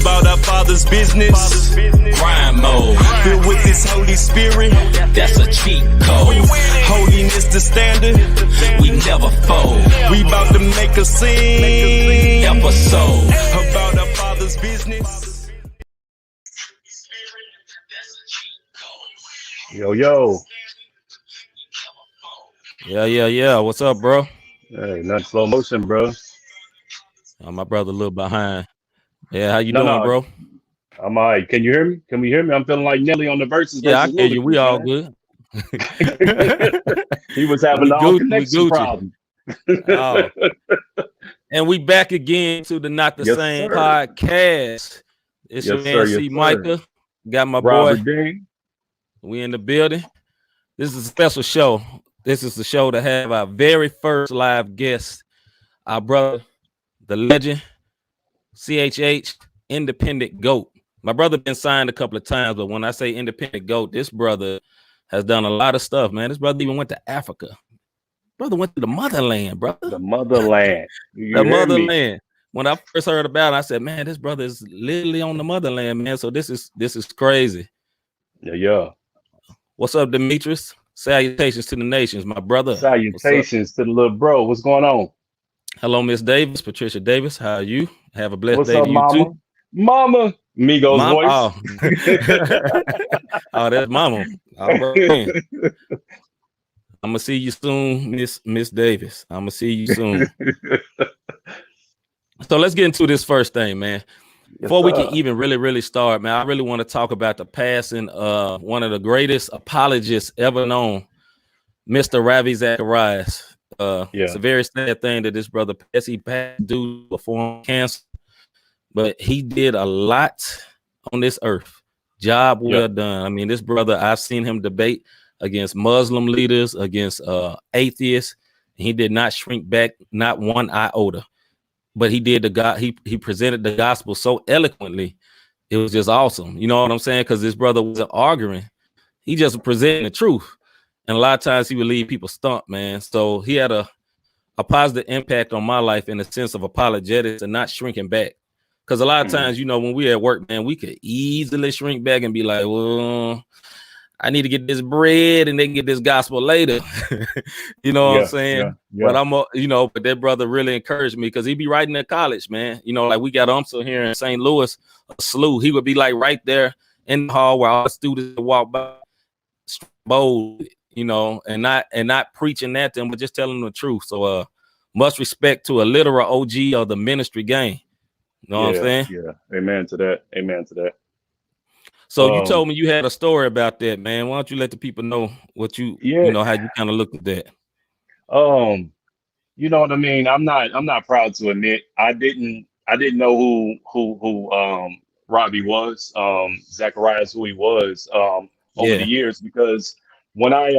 about our Father's business. Grind mode, filled with His Holy Spirit. That's a cheat code. Holiness the standard. We never fold. We about to make a scene episode about our Father's business. Yo, yo. Yeah. What's up, bro? Hey, not slow motion, bro. My brother a little behind. Yeah, how you doing, bro? I'm all right. Can you hear me? Can we hear me? I'm feeling like Nelly on the verses. Yeah, I hear you. We all good. He was having all connection problems. Oh. And we back again to the Not the Same podcast. It's your man C. Micah. Got my Robert boy. Dean. We in the building. This is a special show. This is the show to have our very first live guest, our brother, the legend, CHH, Independent GOAT. My brother been signed a couple of times, but when I say Independent GOAT, this brother has done a lot of stuff, man. This brother even went to Africa. Brother went to the motherland, brother. The motherland. The motherland. When I first heard about it, I said, man, this brother is literally on the motherland, man. So this is crazy. Yeah. What's up, Demetrius? Salutations to the nations, my brother. Salutations to the little bro. What's going on? Hello, Miss Davis, Patricia Davis. How are you? Have a blessed What's day up, to you mama? too. Mama. Migo's voice. Oh, that's mama. I'm gonna see you soon, Miss Davis. I'm gonna see you soon. So let's get into this first thing, man. Before we can even really start, man, I really want to talk about the passing of one of the greatest apologists ever known, Mr. Ravi Zacharias. It's a very sad thing that this brother passed. He passed due to form of cancer, but he did a lot on this earth. Job well done. I mean, this brother, I've seen him debate against Muslim leaders, against atheists. He did not shrink back, not one iota. But he did he presented the gospel so eloquently. It was just awesome. You know what I'm saying? Because this brother wasn't arguing. He just presented the truth. And a lot of times he would leave people stumped, man. So he had a positive impact on my life in the sense of apologetics and not shrinking back. Because a lot of times, you know, when we're at work, man, we could easily shrink back and be like, well, I need to get this bread and they can get this gospel later. You know what I'm saying? Yeah. But but that brother really encouraged me because he'd be writing at college, man. You know, like we got UMSL here in St. Louis, a slew. He would be like right there in the hall where all the students walk by, bold, you know, and not preaching at them, but just telling them the truth. So much respect to a literal OG of the ministry game. You know what I'm saying? Yeah. Amen to that. Amen to that. So you told me you had a story about that, man. Why don't you let the people know what you know, how you kind of looked at that? You know what I mean? I'm not proud to admit I didn't know who Robbie was, Zacharias, who he was over the years, because when I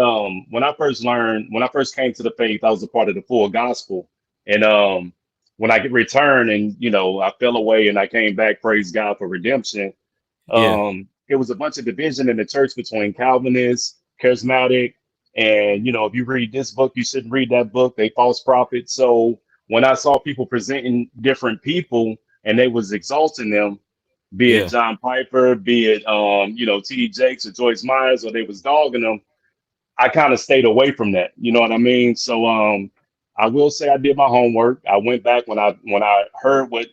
first came to the faith, I was a part of the full gospel. And when I returned and, you know, I fell away and I came back, praise God for redemption. It was a bunch of division in the church between Calvinists, charismatic, and, you know, if you read this book, you shouldn't read that book. They false prophets. So when I saw people presenting different people and they was exalting them, be it John Piper, be it T.D. Jakes or Joyce Myers, or they was dogging them, I kind of stayed away from that. You know what I mean? So I will say I did my homework. I went back when I heard what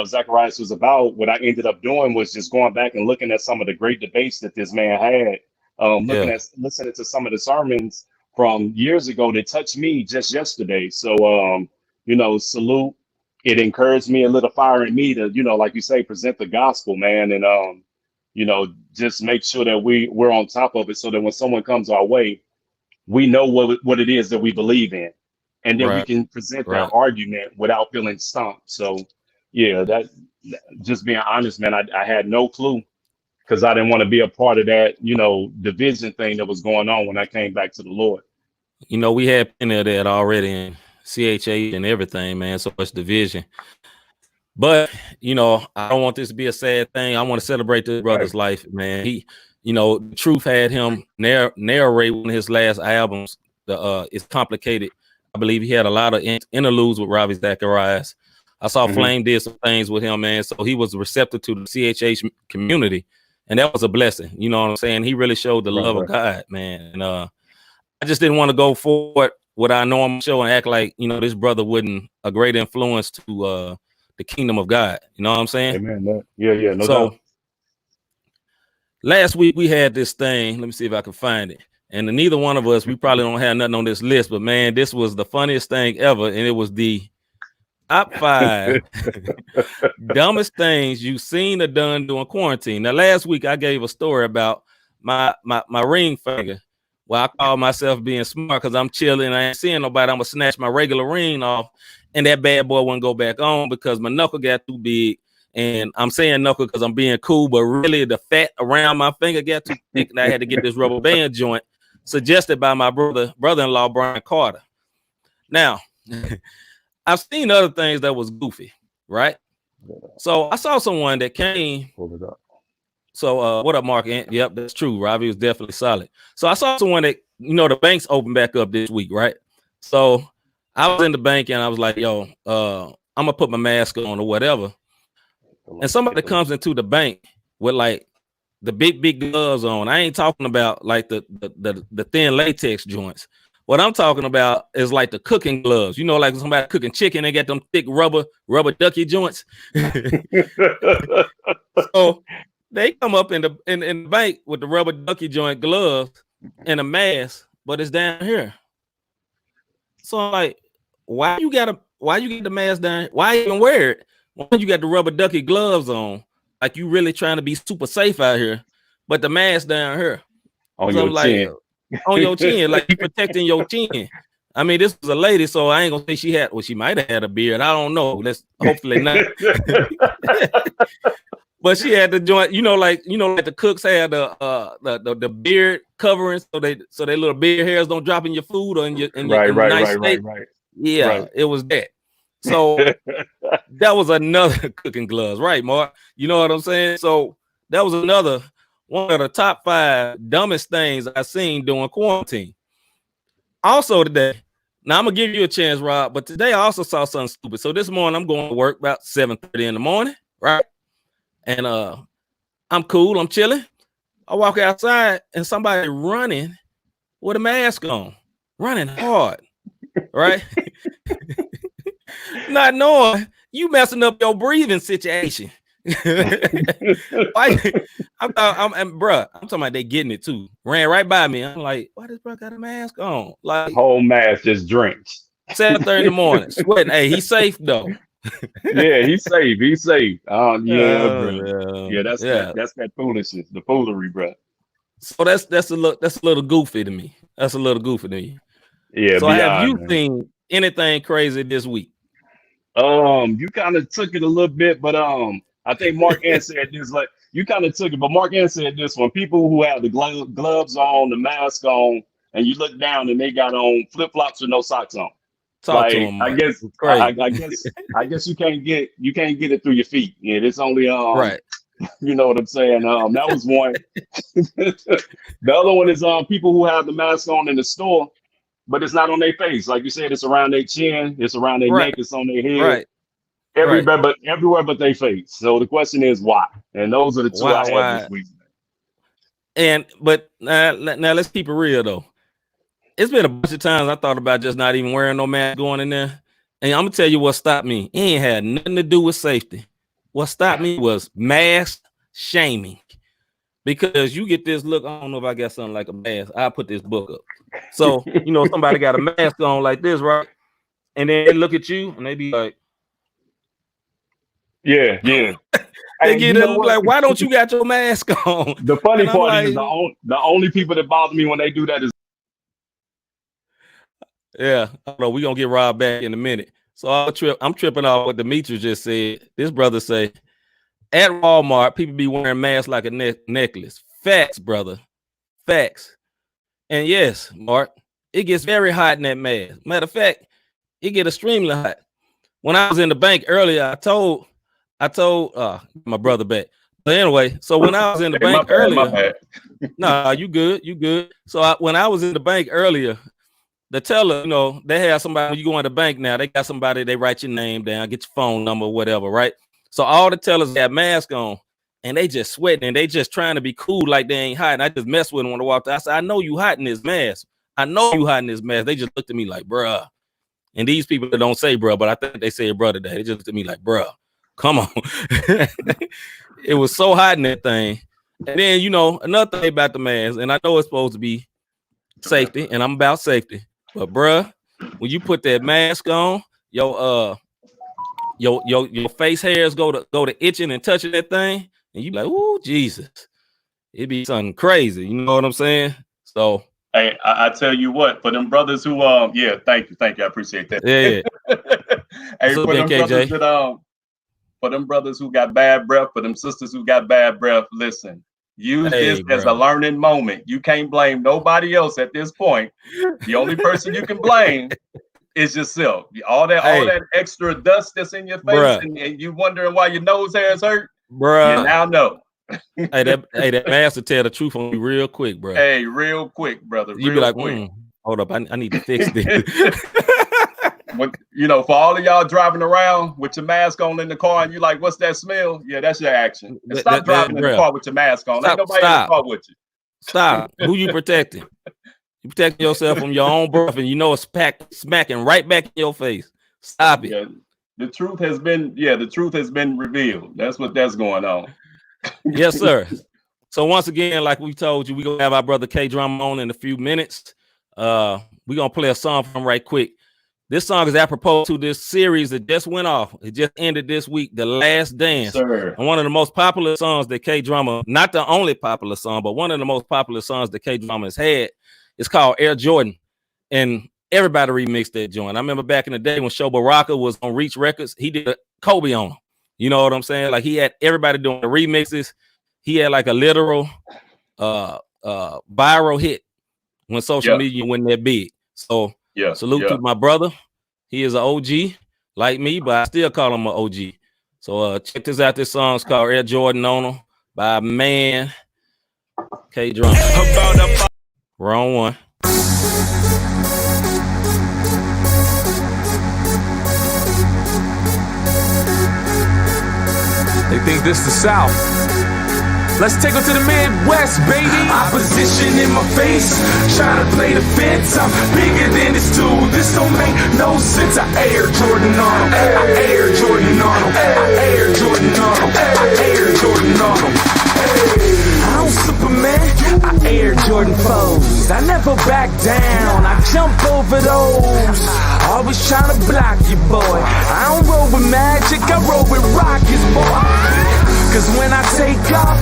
Zacharias was about. What I ended up doing was just going back and looking at some of the great debates that this man had, listening to some of the sermons from years ago that touched me just yesterday. So, salute. It encouraged me, a little fire in me to, like you say, present the gospel, man. And, just make sure that we're on top of it so that when someone comes our way, we know what it is that we believe in. And then we can present that argument without feeling stumped. So, yeah, that just being honest, man, I had no clue because I didn't want to be a part of that, division thing that was going on when I came back to the Lord. You know, we had plenty of that already in CHH and everything, man. So much division. But, I don't want this to be a sad thing. I want to celebrate this brother's life, man. He, the truth had him narrate one of his last albums. It's Complicated. I believe he had a lot of interludes with Ravi Zacharias. I saw Flame did some things with him, man. So he was receptive to the CHH community, and that was a blessing. You know what I'm saying? He really showed the love of God, man. And I just didn't want to go forward with our normal show and act like, you know, this brother wasn't a great influence to the kingdom of God. You know what I'm saying? Amen. Yeah, no so doubt. Last week we had this thing. Let me see if I can find it. And neither one of us, we probably don't have nothing on this list, but man, this was the funniest thing ever. And it was the top 5 dumbest things you've seen or done during quarantine. Now, last week I gave a story about my ring finger. Well, I call myself being smart because I'm chilling. I ain't seeing nobody. I'm gonna snatch my regular ring off, and that bad boy wouldn't go back on because my knuckle got too big. And I'm saying knuckle because I'm being cool, but really the fat around my finger got too thick, and I had to get this rubber band joint suggested by my brother-in-law, Brian Carter. Now, I've seen other things that was goofy, right? So I saw someone that came. Hold it up. So what up, Mark? Yep, that's true. Robbie was definitely solid. So I saw someone that, you know, the banks opened back up this week, right? So I was in the bank and I was like, yo, I'm gonna put my mask on or whatever. And somebody comes into the bank with like the big gloves on. I ain't talking about like the thin latex joints. What I'm talking about is like the cooking gloves. You know, like somebody cooking chicken, they got them thick rubber ducky joints. So they come up in the bank with the rubber ducky joint gloves and a mask, but it's down here. So I'm like, why you get the mask down? Why even wear it? Why you got the rubber ducky gloves on? Like you really trying to be super safe out here, but the mask down here. On your chin. On your chin, like you protecting your chin. I mean, this was a lady, so I ain't gonna say she had. Well, she might have had a beard. I don't know. Let's hopefully not. But she had the joint. You know, like the cooks had the beard covering, so they little beard hairs don't drop in your food or in your nice steak. Right. Yeah, it was that. So that was another cooking gloves, right, Mark? You know what I'm saying? So that was another one of the top 5 dumbest things I seen during quarantine. Also today, now I'm gonna give you a chance, Rob, but today I also saw something stupid. So this morning I'm going to work about 7:30 in the morning, right? And I'm cool, I'm chilling. I walk outside and somebody running with a mask on, running hard, right? Not knowing you messing up your breathing situation. I'm talking about they getting it too. Ran right by me. I'm like, why this bro got a mask on? Like whole mask just drenched. 7:30 in the morning, sweating. Hey, he's safe though. Yeah, he's safe. He's safe. Bro. Yeah, that's that foolishness, the foolery, bro. So that's a little goofy to me. That's a little goofy to me. Yeah. So have you seen anything crazy this week? You kind of took it a little bit, but I think Mark Ann said this. Like you kind of took it, but Mark Ann said this one: people who have the gloves on, the mask on, and you look down and they got on flip flops with no socks on. Talk to him, I guess you can't get it through your feet. Yeah, it's only right. You know what I'm saying? That was one. The other one is people who have the mask on in the store, but it's not on their face. Like you said, it's around their chin, it's around their neck, it's on their head. Right. Everywhere but their face. So the question is why? And those are the two I had this week. But now let's keep it real though. It's been a bunch of times I thought about just not even wearing no mask going in there. And I'm gonna tell you what stopped me. It ain't had nothing to do with safety. What stopped me was mask shaming. Because you get this look, I don't know if I got something like a mask. I'll put this book up. So, somebody got a mask on like this, right? And then they look at you and they be like, yeah. They get it like, why don't you got your mask on? The funny part is the only people that bother me when they do that is. Yeah, I don't know. We're going to get Rob back in a minute. So I'm tripping off what Demetrius just said. This brother say, at Walmart, people be wearing masks like a necklace. Facts, brother. Facts. And yes, Mark, it gets very hot in that mask. Matter of fact, it get extremely hot. When I was in the bank earlier, I told my brother back. But anyway, so when I was in the bank earlier, nah, you good. So when I was in the bank earlier, the teller, you know, they have somebody when you go in the bank now, they got somebody, they write your name down, get your phone number, whatever, right? So all the tellers got masks on and they just sweating and they just trying to be cool like they ain't hot. And I just mess with them when I walked out. I said, I know you hot in this mask. I know you hot in this mask. They just looked at me like, bruh. And these people that don't say bruh, but I think they say bruh today. They just looked at me like, bruh, come on. It was so hot in that thing. And then, you know, another thing about the mask, and I know it's supposed to be safety, and I'm about safety. But bruh, when you put that mask on, your face hairs go to itching and touching that thing, and you like, ooh, Jesus, it be something crazy. You know what I'm saying? So, hey, I tell you what, for them brothers who, yeah, thank you, I appreciate that. Yeah. Hey, for them brothers that, for them brothers who got bad breath, for them sisters who got bad breath, listen. Use this as a learning moment. You can't blame nobody else at this point. The only person you can blame is yourself. All that extra dust that's in your face, and you wondering why your nose hairs hurt, bruh. You now know. hey, that master tell the truth on you real quick, bro. Hey, real quick, brother. You be like, hold up, I need to fix this. When, you know, for all of y'all driving around with your mask on in the car and you like, what's that smell? Yeah, that's your action. And stop driving in the car with your mask on. Ain't nobody in the car with you. Stop. Who you protecting? You protecting yourself from your own breath, and you know it's smacking right back in your face. Stop it. Yeah, the truth has been revealed. That's what's going on. Yes, sir. So once again, like we told you, we're gonna have our brother K-Drama on in a few minutes. We're gonna play a song from him right quick. This song is apropos to this series that just went off. It just ended this week, The Last Dance. Sir. And one of the most popular songs that K-Drama, not the only popular song, but one of the most popular songs that K-Drama has had, is called Air Jordan. And everybody remixed that joint. I remember back in the day when Show Baraka was on Reach Records, he did a Kobe on him. You know what I'm saying? Like, he had everybody doing the remixes. He had like a literal viral hit when social media went that big. So salute to my brother. He is an OG like me, but I still call him an OG. So check this out. This song's called Air Jordan on him by man K-Drama. Wrong one. They think this the South. Let's take them to the Midwest, baby. Opposition in my face, trying to play the fence. I'm bigger than this dude. This don't make no sense. I Air Jordan on him. I Air Jordan on him. I Air Jordan on him. I Air Jordan on him. I don't Superman, I Air Jordan foes. I never back down, I jump over those. Always trying to block you, boy. I don't roll with magic, I roll with rockets, boy. Cause when I take off,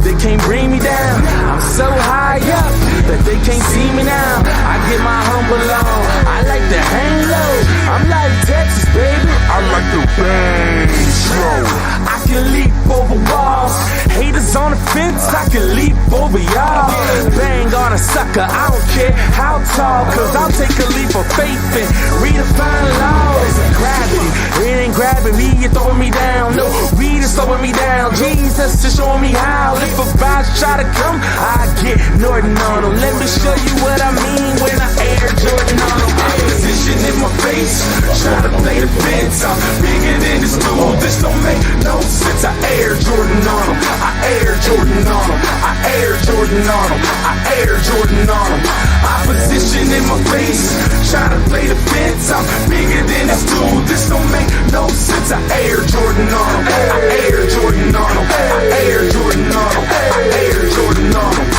they can't bring me down. I'm so high up that they can't see me now. I get my humble on, I like to hang low. I'm like Texas, baby, I like to bang slow. I can leap over walls, haters on the fence, I can leap over y'all. Bang on a sucker, I don't care how tall, cause I'll take a leap of faith and redefine laws of gravity. It ain't grabbing me, you're throwing me down. No, weed is slowing me down. Jesus is showing me how. If a vibes try to come, I get Norton on them. Let me show you what I mean when I Air Jordan on them. Opposition in my face, trying to play the fence. I'm bigger than this dude, this don't make no sense. I Air Jordan on them. I Air Jordan on them. I Air Jordan on them. I Air Jordan on them. Opposition in my face, trying to play the fence. I'm bigger than this dude, this don't make no sense. I Air Jordan on them. I Air Jordan on them. I Air Jordan on them. I Air Jordan on them.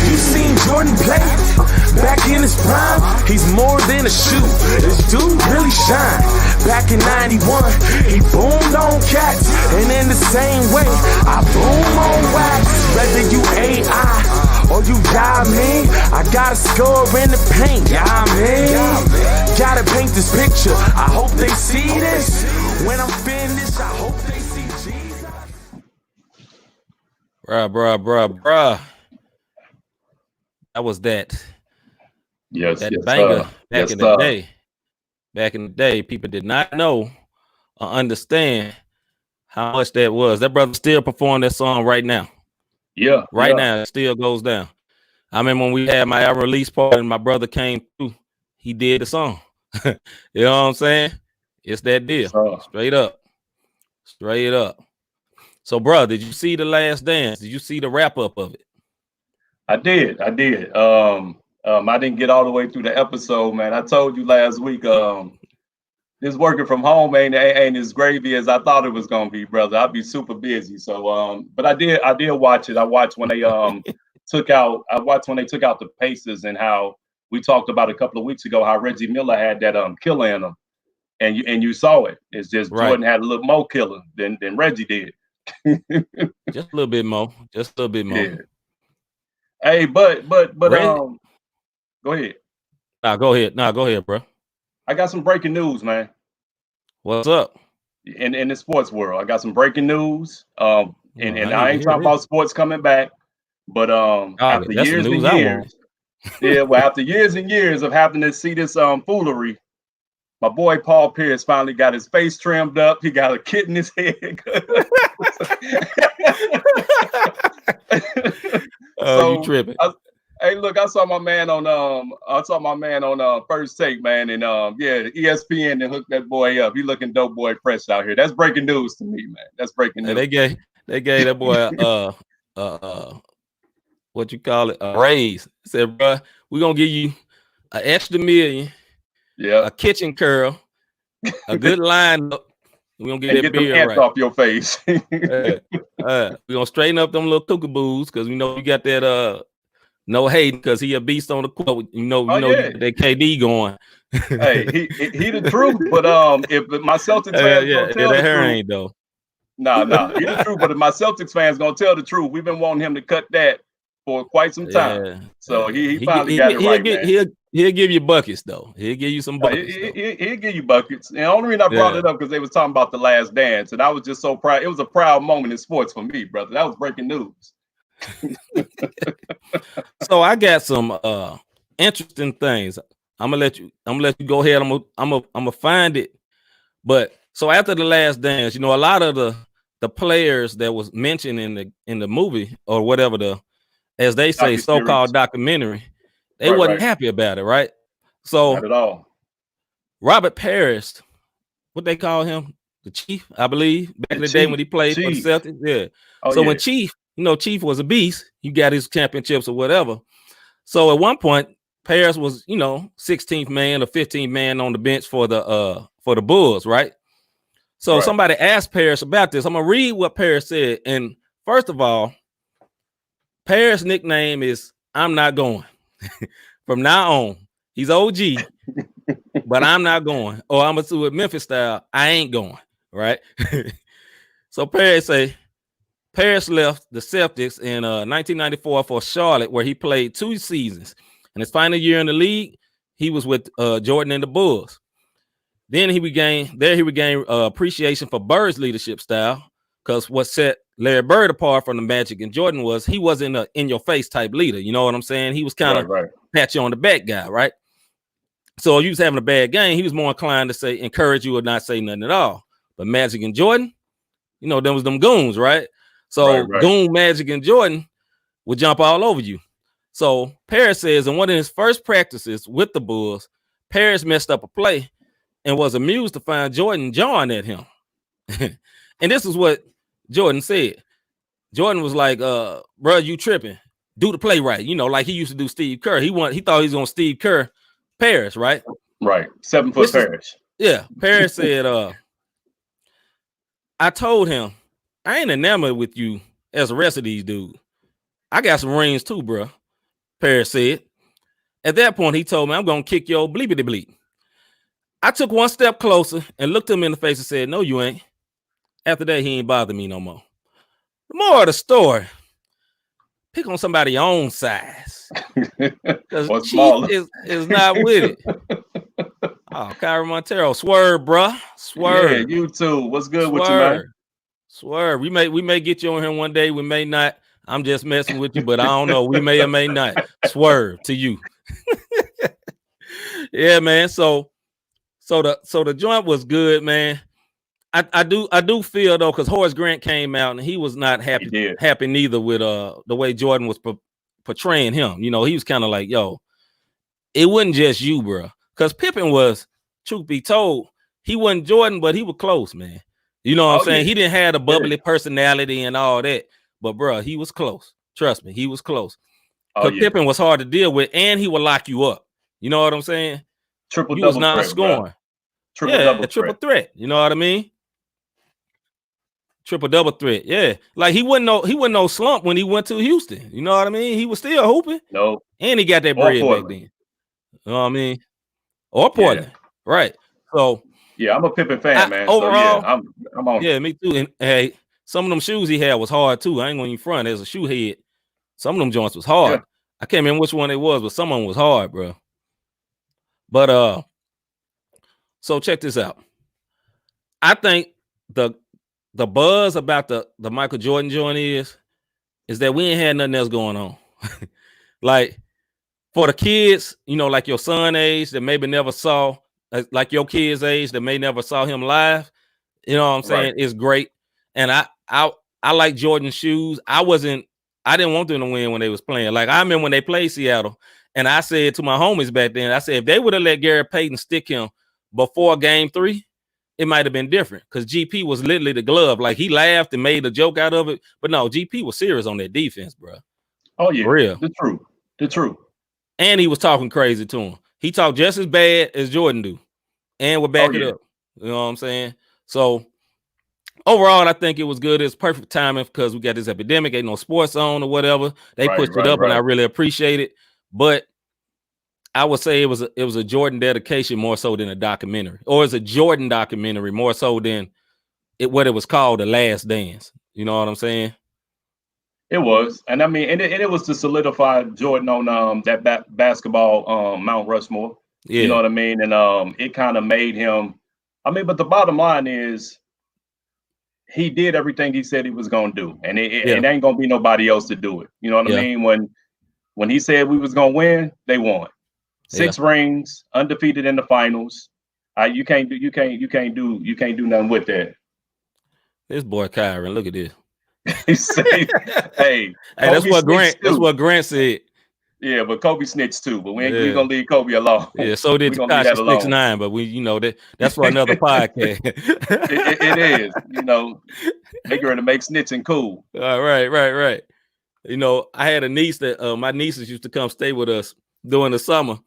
You seen Jordan play? Back in his prime, he's more than a shoe. This dude really shine. Back in 91, he boomed on cats. And in the same way, I boom on wax. Whether you AI or you got me, I gotta score in the paint. Yeah, I mean, gotta paint this picture. I hope they see this. When I'm finished, I hope they see Jesus. Bruh. That was that. Yes, that banger back in the day. Back in the day, people did not know or understand how much that was. That brother still performing that song right now. Yeah. Right now, it still goes down. I remember when we had my album release party and my brother came through he did the song. You know what I'm saying? It's that deal. Straight up. Straight up. So, bro, did you see The Last Dance? Did you see the wrap up of it? I did. I didn't get all the way through the episode, man. I told you last week, this working from home ain't as gravy as I thought it was gonna be, brother. I'd be super busy. So, but I did watch it. I watched when they took out the Pacers, and how we talked about a couple of weeks ago how Reggie Miller had that killer in him, and you saw it. It's just right. Jordan had a little more killer than Reggie did. Just a little bit more. Just a little bit more. Yeah. Hey, but go ahead. Go ahead, bro. I got some breaking news, man. What's up? In the sports world, I got some breaking news. And I ain't talking about sports coming back, but after years and years, after years and years of having to see this foolery, my boy Paul Pierce finally got his face trimmed up. He got a kit in his head. You tripping? Hey, look, I saw my man on First Take, man, and ESPN and hooked that boy up. He looking dope boy fresh out here. That's breaking news to me, man. That's breaking news. They gave that boy what you call it, a raise. Said, bro, we're gonna give you an extra $1 million, a kitchen curl, a good lineup. We're gonna get beard right off your face. We're gonna straighten up them little kookaboos, because we know you got that no hate, because he a beast on the court. You know that KD going. Hey, he the truth, but if my Celtics fans gonna tell the truth, ain't though. Nah, he the truth. But if my Celtics fans gonna tell the truth, we've been wanting him to cut that for quite some time. So he finally got it right, man. He'll give you buckets though. He'll give you some buckets. He'll give you buckets. And the only reason I brought it up because they was talking about The Last Dance, and I was just so proud. It was a proud moment in sports for me, brother. That was breaking news. So I got some interesting things. I'm gonna let you go ahead. I'm gonna find it. But so after The Last Dance, a lot of the players that was mentioned in the movie, or whatever, as they say, so-called documentary, they wasn't happy about it, right? So not at all. Robert Parrish, what they call him, the Chief, I believe, back in the day when he played for the Celtics. Yeah. When Chief, Chief was a beast, he got his championships or whatever. So at one point, Parrish was, 16th man or 15th man on the bench for the Bulls, right? So somebody asked Parrish about this. I'm gonna read what Parrish said. And first of all, Parrish's nickname is "I'm not going." From now on, he's OG, but I'm not going. Or I'm gonna do it Memphis style. I ain't going. Right. So Parrish left the Celtics in 1994 for Charlotte, where he played 2 seasons. In his final year in the league, he was with Jordan and the Bulls. Then he regained appreciation for Bird's leadership style, because what set Larry Bird apart from the Magic and Jordan was he wasn't an in-your-face type leader. You know what I'm saying? He was kind of pat you on the back guy, right? So if you was having a bad game, he was more inclined to say, encourage you or not say nothing at all. But Magic and Jordan, them was them goons, right? So Goon, Magic, and Jordan would jump all over you. So Parrish says in one of his first practices with the Bulls, Parrish messed up a play and was amused to find Jordan jawing at him. And this is what Jordan said. Jordan was like, bro, you tripping. Do the play right. Like he used to do Steve Kerr. He thought he was going to Steve Kerr Parrish, right? Right. 7-foot Parrish. Parrish said, I told him, I ain't enamored with you as the rest of these dudes. I got some rings too, bro. Parrish said. At that point, he told me, I'm going to kick your bleepity bleep. I took one step closer and looked him in the face and said, no, you ain't. After that, he ain't bothered me no more. The moral of the story, pick on somebody your own size. Because Chief is not with it. Oh, Kyrie Montero, swerve, bruh. Swerve. Yeah, you too. What's good with you, man? Swerve. We may get you on here one day. We may not. I'm just messing with you, but I don't know. We may or may not. Swerve to you. Yeah, man. So the joint was good, man. I do feel though, because Horace Grant came out and he was not happy neither with the way Jordan was portraying him. He was kind of like, yo, it wasn't just you, bro. Because Pippen was, truth be told, he wasn't Jordan, but he was close, man. You know what I'm saying? Yeah. He didn't have the bubbly personality and all that, but bro, he was close. Trust me, he was close. Because Pippen was hard to deal with, and he would lock you up. You know what I'm saying? Triple he double was not threat, scoring. Triple threat. You know what I mean? Triple double threat. Yeah, like he wasn't no slump when he went to Houston. You know what I mean? He was still hooping. No, and he got that bread back then. You know what I mean? Or Portland, right? So yeah, I'm a Pippen fan, man. Overall, so yeah, I'm on. Yeah, me too. And hey, some of them shoes he had was hard too. I ain't gonna even front. There's a shoe head. Some of them joints was hard. Yeah. I can't remember which one it was, but some of them was hard, bro. But so check this out. I think the buzz about the Michael Jordan joint is that we ain't had nothing else going on. Like for the kids, you know, like your son age that maybe never saw, like your kids age that may never saw him live. You know what I'm saying? It's great. And I like Jordan shoes. I didn't want them to win when they was playing. Like I remember when they played Seattle, and I said to my homies back then, I said if they would have let Gary Payton stick him before game 3, it might have been different because GP was literally the glove. Like he laughed and made a joke out of it, but no, GP was serious on that defense, bro. Oh yeah, for real. The truth. And he was talking crazy to him. He talked just as bad as Jordan do, and would back it up. You know what I'm saying? So overall, I think it was good. It's perfect timing because we got this epidemic. Ain't no sports on or whatever. They pushed it up, and I really appreciate it. But I would say it was a Jordan dedication more so than a documentary, or it's a Jordan documentary more so than what it was called, The Last Dance. You know what I'm saying? It was, and I mean, and it was to solidify Jordan on that basketball Mount Rushmore. Yeah. You know what I mean? And it kind of made him. I mean, but the bottom line is, he did everything he said he was gonna do, and it ain't gonna be nobody else to do it. You know what I mean? When he said we was gonna win, they won. 6 rings, undefeated in the finals. You can't do nothing with that. This boy Kyron, look at this. He said, "Hey, that's what Grant said." Yeah, but Kobe snitched too. But we gonna leave Kobe alone. Yeah, so did Tekashi 6ix9ine, but that's for another podcast. it is, you know, they going to make snitching cool. Right. You know, I had a niece that my nieces used to come stay with us during the summer,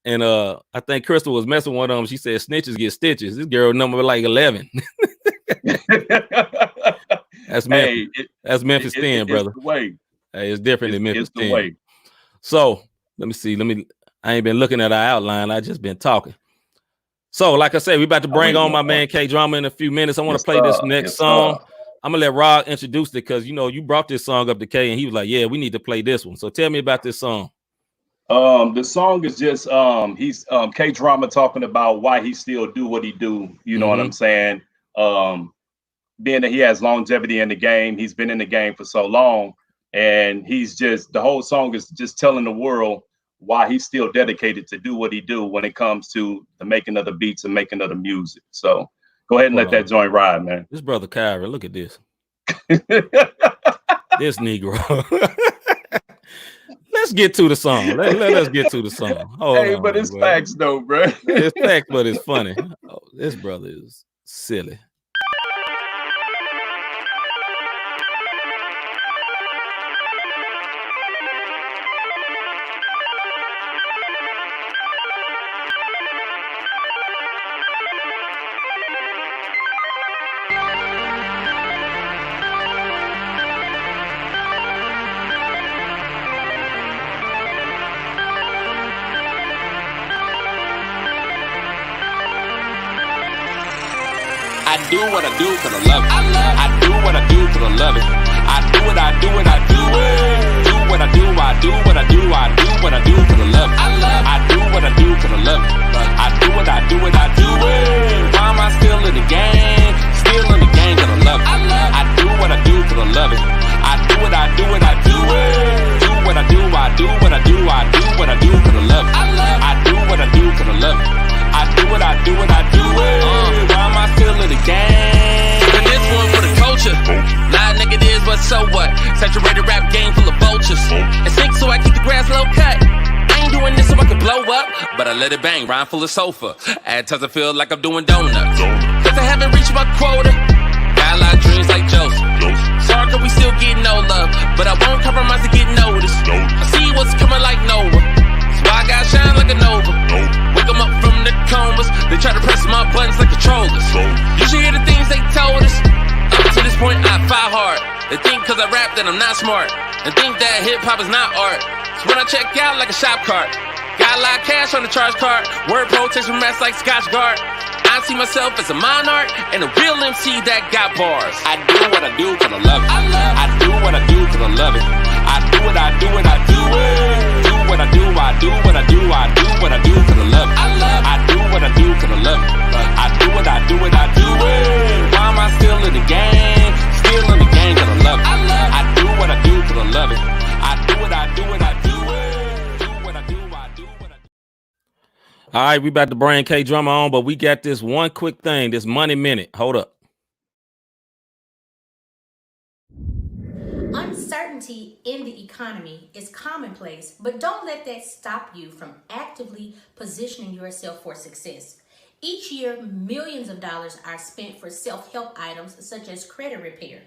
and I think Crystal was messing with them. She said snitches get stitches. This girl number like 11. That's Memphis. That's Memphis 10, brother. It's the way. Hey, it's different than Memphis 10. Way. So let me see. I ain't been looking at our outline. I just been talking. So, like I said, we about to bring on my man K-Drama in a few minutes. I want to play this next song. I'm gonna let Rod introduce it because you brought this song up to K, and he was like, "Yeah, we need to play this one." So tell me about this song. The song is just he's K-Drama talking about why he still do what he do. You know what I'm saying? Being that he has longevity in the game, he's been in the game for so long, and the whole song is just telling the world why he's still dedicated to do what he do when it comes to the making of the beats and making of the music. So go ahead and let that joint ride, man. This brother Kyra, look at this. This Negro. Let's get to the song. Let's get to the song. But it's facts though, bro. It's facts, but it's funny. Oh, this brother is silly. I do what I do because I love it. I do what I do because I love it. I do what I do and I do it. Do what I do, I do what I do, I do what I do because I love it. I do what I do because I love it. I do what I do and I do it. Why am I still in the game? Still in the game because I love it. I do what I do because I love it. I do what I do and I do it. Do what I do, I do what I do, I do what I do because I love it. I do what I do because I love it. I do what I do and I do it. Why am I still in the game? And this one for the culture. Lie negatives, but so what? Saturated rap game full of vultures. And I let it bang, rhyme full of sofa. At times I feel like I'm doing donuts. Cause I haven't reached my quota. Got a lot of dreams like Joseph. Sorry, cause we still getting no love. But I won't compromise to get noticed. I see what's coming like Noah. That's why I gotta shine like a Nova. Wake them up from the comas. They try to press my buttons like controllers. You should hear the things they told us. Up to this point, I fight hard. They think cause I rap that I'm not smart. And think that hip-hop is not art. So when I check out like a shop cart, got a lot of cash on the charge card. Word protest from rats like Scotch Guard. I see myself as a monarch and a real MC that got bars. I do what I do cause I love it. I do what I do cause I love it. I do what I do and I do it. Do what I do, I do what I do, I do what I do cause I love it. I do what I do cause I love it. I do what I do and I do it. Why am I still in the game? Still in the game cause I love it. I do what I do cause I love it. I do what I do and I do it. Do what I do, I do what I do. All right, we about to bring K-Drama on, but we got this one quick thing, this money minute. Hold up. Uncertainty in the economy is commonplace, but don't let that stop you from actively positioning yourself for success. Each year, millions of dollars are spent for self-help items such as credit repair.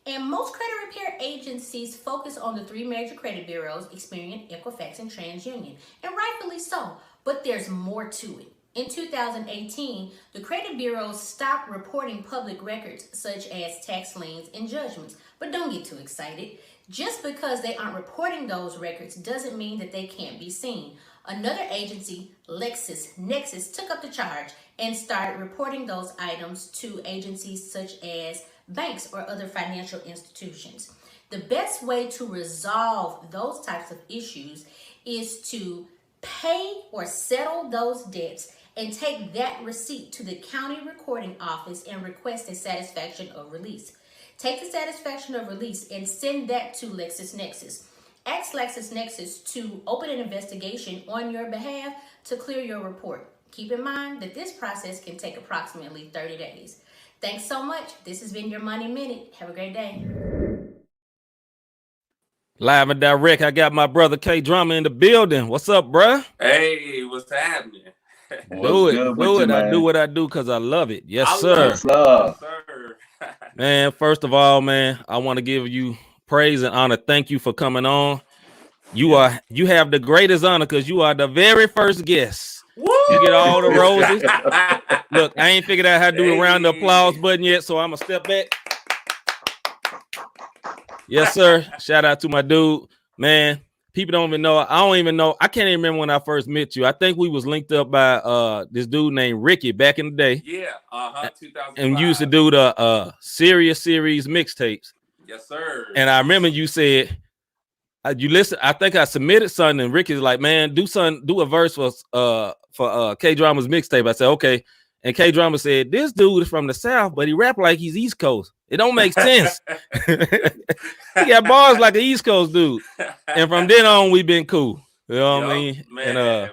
And most credit repair agencies focus on the three major credit bureaus, Experian, Equifax, and TransUnion, and rightfully so, but there's more to it. In 2018, the credit bureaus stopped reporting public records such as tax liens and judgments. But don't get too excited. Just because they aren't reporting those records doesn't mean that they can't be seen. Another agency, LexisNexis, took up the charge and started reporting those items to agencies such as banks or other financial institutions. The best way to resolve those types of issues is to pay or settle those debts and take that receipt to the county recording office and request a satisfaction of release. Take the satisfaction of release and send that to LexisNexis. Ask LexisNexis to open an investigation on your behalf to clear your report. Keep in mind that this process can take approximately 30 days. Thanks so much. This has been your Money Minute. Have a great day. Live and direct, I got my brother K-Drama in the building. What's up, bruh? Hey, what's happening? Do it. I do what I do because I love it. Yes, sir. Yes, sir. Man, first of all, man, I want to give you praise and honor. Thank you for coming on. You have the greatest honor because you are the very first guest. Woo! You get all the roses. Look, I ain't figured out how to do the round of applause button yet, so I'm gonna step back. Yes, sir. Shout out to my dude, man. People don't even know. I don't even know. I can't even remember when I first met you. I think we was linked up by this dude named Ricky back in the day. Yeah, 2005. And you used to do the Serious Series mixtapes. Yes, sir. And I remember you said you listen. I think I submitted something, and Ricky's like, "Man, do a verse for K-Drama's mixtape." I said, "Okay." And K-Drama said, "This dude is from the South, but he rap like he's East Coast. It don't make sense." He got bars like an East Coast dude. And from then on, we've been cool. You know what I mean? Man, and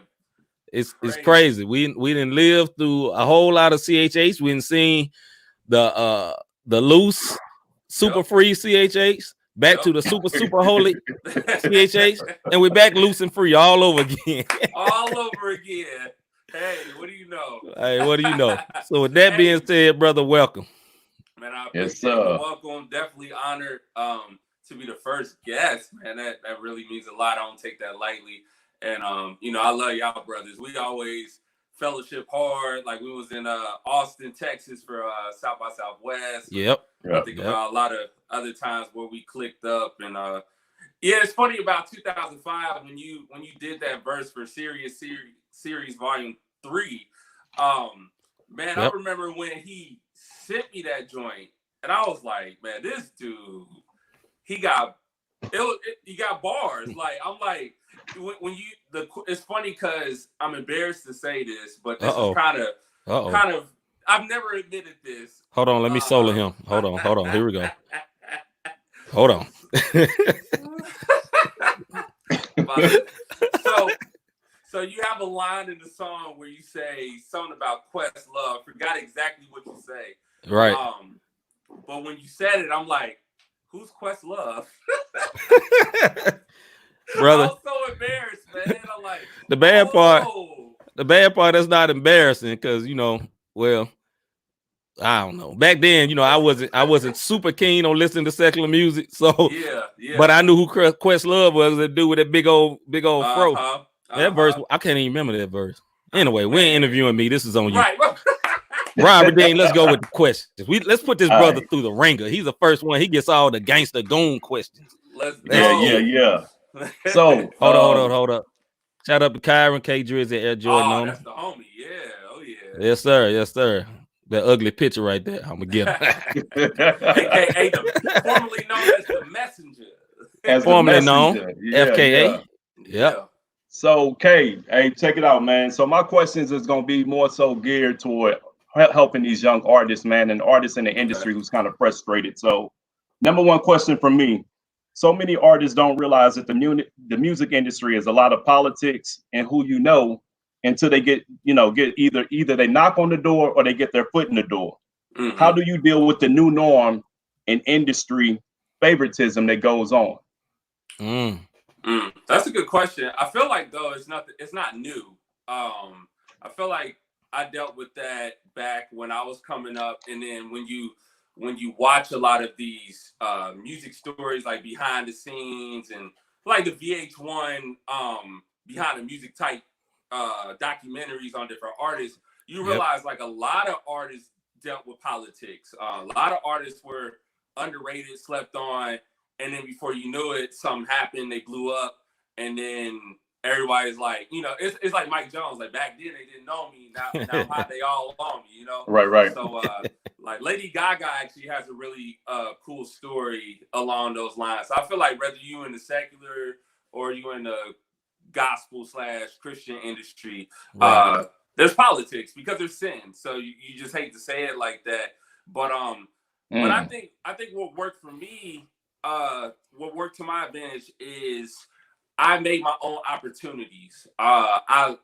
it's crazy. We didn't live through a whole lot of CHH. We didn't seen the loose, super free CHH, back to the super holy CHH, and we're back loose and free all over again. All over again. Hey, what do you know? Hey, what do you know? So with that being said, brother, welcome. Man, I appreciate the welcome. Definitely honored to be the first guest, man. That really means a lot. I don't take that lightly. And I love y'all brothers. We always fellowship hard. Like we was in Austin, Texas for South by Southwest. Yep. I think about a lot of other times where we clicked up and yeah, it's funny about 2005 when you did that verse for Serious Series Volume 3. Man, I remember when he sent me that joint, and I was like, man, this dude, he got bars. Like I'm like, it's funny because I'm embarrassed to say this, but this is kind of I've never admitted this. Hold on, let me solo him. Hold on. Here we go. Hold on. So you have a line in the song where you say something about Questlove. Forgot exactly what you say. Right. But when you said it, I'm like, who's Questlove? Brother. I was so embarrassed, man. I'm like, the bad part. the bad part that's not embarrassing because well, I don't know. Back then, I wasn't super keen on listening to secular music. So Yeah. but I knew who Questlove was, the dude with that big old fro. That verse, I can't even remember that verse. Anyway, we ain't interviewing me. This is on you. Right. Robert Dean, let's go with the questions. Let's put this brother through the ringer. He's the first one. He gets all the gangster goon questions. Let's go. Yeah. So hold up. Shout out to Kyron K. Drizzy at Air Jordan on that's the homie. Yeah. Oh yeah. Yes, sir. That ugly picture right there. I'm gonna get him. AKA formerly known as the Messenger. Formerly known, FKA. Yeah. Yep. So, Kay, hey, check it out, man. So my questions is gonna be more so geared toward helping these young artists, man, and artists in the industry who's kind of frustrated. So, number one question from me: so many artists don't realize that the music industry is a lot of politics and who you know until they get either they knock on the door or they get their foot in the door. Mm-hmm. How do you deal with the new norm in industry favoritism that goes on? That's a good question. I feel like though it's not new. I feel like I dealt with that back when I was coming up, and then when you watch a lot of these music stories like behind the scenes and like the VH1 behind the music type documentaries on different artists, you realize like a lot of artists dealt with politics. A lot of artists were underrated, slept on, and then before you knew it, something happened, they blew up, and then everybody's like, it's like Mike Jones. Like back then they didn't know me. Now they all on me, Right. So like Lady Gaga actually has a really cool story along those lines. So I feel like whether you in the secular or you in the gospel / Christian industry, there's politics because there's sin. So you just hate to say it like that. But but I think what worked for me, what worked to my advantage is I made my own opportunities. I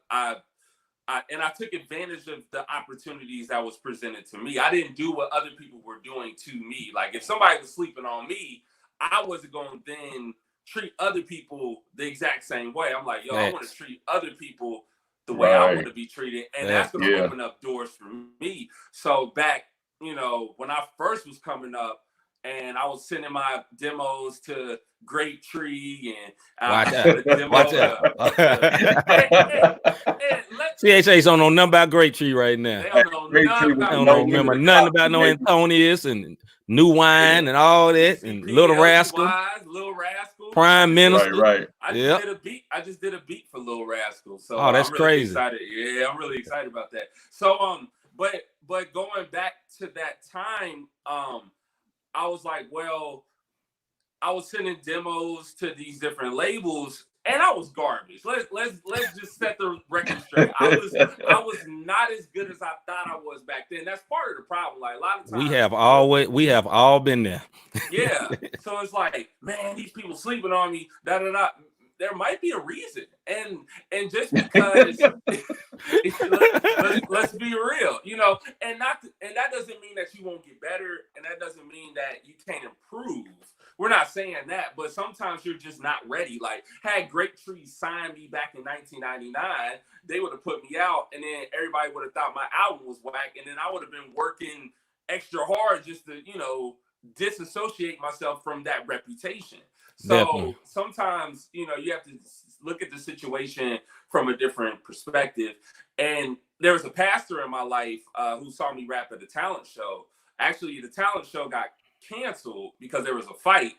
took advantage of the opportunities that was presented to me. I didn't do what other people were doing to me. Like if somebody was sleeping on me, I wasn't going to then treat other people the exact same way. I'm like, I want to treat other people the way I want to be treated. And that's going to open up doors for me. So back, when I first was coming up, and I was sending my demos to Great Tree and Watch out. CHH don't know nothing about Great Tree right now. They don't remember nothing about no Antonius and New Wine and all that and Little Rascal, Prime Minister. Right. I just did a beat for Little Rascal. So that's I'm really crazy. Excited. Yeah, I'm really excited about that. So but going back to that time, I was like, well, I was sending demos to these different labels, and I was garbage. Let's just set the record straight. I was not as good as I thought I was back then. That's part of the problem. Like a lot of times, we have all been there. Yeah. So it's like, man, these people sleeping on me. There might be a reason, and just because let's be real, and that doesn't mean that you won't get better, and that doesn't mean that you can't improve. We're not saying that, but sometimes you're just not ready. Like had Great Tree signed me back in 1999, they would have put me out, and then everybody would have thought my album was whack, and then I would have been working extra hard just to disassociate myself from that reputation. So Definitely. Sometimes, you have to look at the situation from a different perspective. And there was a pastor in my life who saw me rap at the talent show. Actually, the talent show got canceled because there was a fight.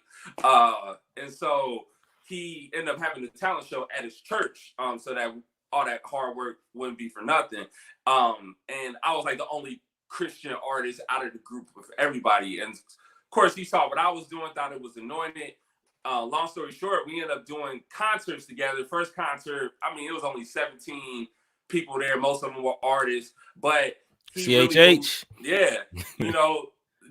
And so he ended up having the talent show at his church so that all that hard work wouldn't be for nothing. And I was like the only Christian artist out of the group with everybody. And of course, he saw what I was doing, thought it was anointed. Long story short, we ended up doing concerts together. First concert, it was only 17 people there. Most of them were artists, but CHH.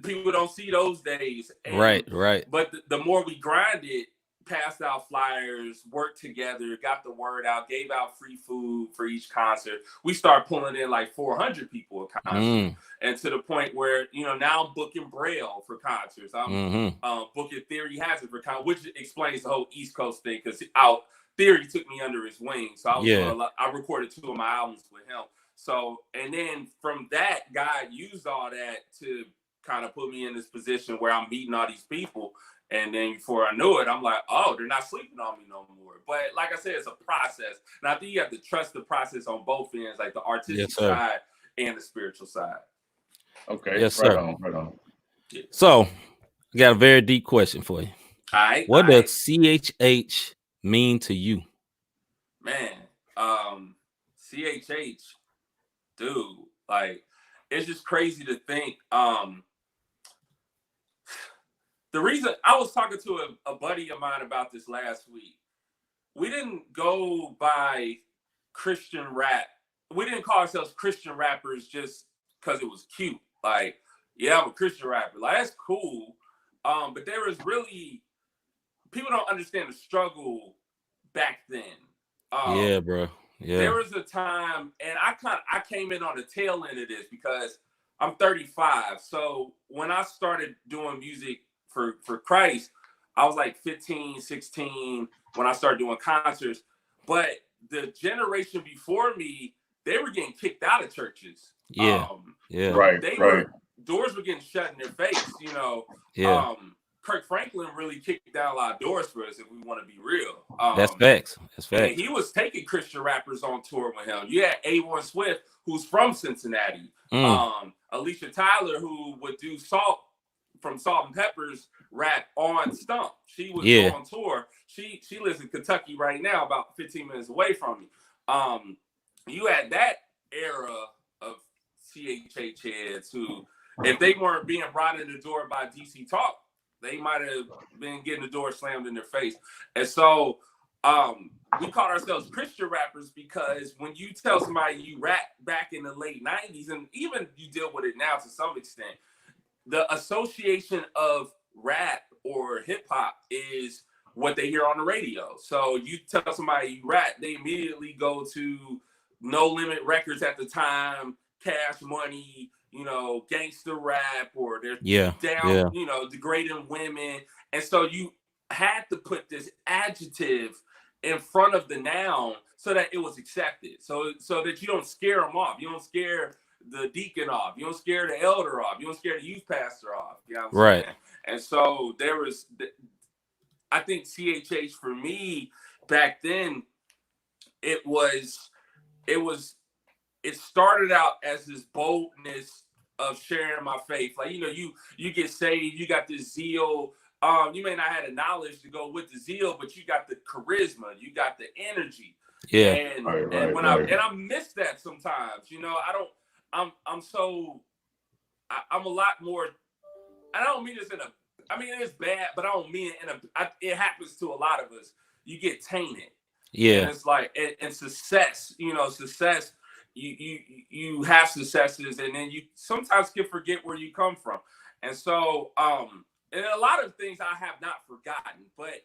People don't see those days. And, right. But the more we grinded, passed out flyers, worked together, got the word out, gave out free food for each concert. We started pulling in like 400 people a concert. And to the point where, now I'm booking Braille for concerts. I'm booking Theory Hazard for concerts, which explains the whole East Coast thing, because out Theory took me under his wing. So I was doing Yeah. a lot. I recorded 2 of my albums with him. So, and then from that, God used all that to kind of put me in this position where I'm meeting all these people. And then before I knew it, I'm like, oh, they're not sleeping on me no more. But like I said, it's a process. And I think you have to trust the process on both ends, like the artistic side and the spiritual side. Okay. Yes, right sir. on, right on. So, I got a very deep question for you. All right. What does CHH mean to you? Man, CHH, dude, like, it's just crazy to think. The reason I was talking to a buddy of mine about this last week, we didn't go by Christian rap. We didn't call ourselves Christian rappers just because it was cute. Like, yeah, I'm a Christian rapper. Like, that's cool. But there was really, people don't understand the struggle back then. Yeah, bro. Yeah. There was a time, and I came in on the tail end of this because I'm 35. So when I started doing music for Christ, I was like 15, 16 when I started doing concerts. But the generation before me, they were getting kicked out of churches. Yeah. Right. Doors were getting shut in their face, you know. Yeah. Kirk Franklin really kicked down a lot of doors for us, if we want to be real. That's facts. That's facts. And he was taking Christian rappers on tour with him. You had A1 Swift, who's from Cincinnati. Alicia Tyler, who would do Salt from Salt and Pepper's rap on Stump. She was on tour. She lives in Kentucky right now, about 15 minutes away from me. You had that era of CHH heads who, if they weren't being brought in the door by DC Talk, they might have been getting the door slammed in their face. And so we called ourselves Christian rappers because when you tell somebody you rap back in the late 90s, and even you deal with it now to some extent, the association of rap or hip hop is what they hear on the radio. So you tell somebody you rap, they immediately go to No Limit Records at the time, Cash Money, you know, gangster rap, or they're down, you know, degrading women. And so you had to put this adjective in front of the noun so that it was accepted. So that you don't scare them off. You don't scare the deacon off. You don't scare the elder off. You don't scare the youth pastor off. You know what I'm saying? And so there was, I think CHH for me back then, it started out as this boldness of sharing my faith. Like, you know, you get saved, you got this zeal. You may not have the knowledge to go with the zeal, but you got the charisma, you got the energy. Yeah. And I miss that sometimes. You know, I'm a lot more. I don't mean this it is bad, but I don't mean it it happens to a lot of us. You get tainted. Yeah. And it's like, and success, you know, success, you have successes, and then you sometimes can forget where you come from. And so, and a lot of things I have not forgotten, but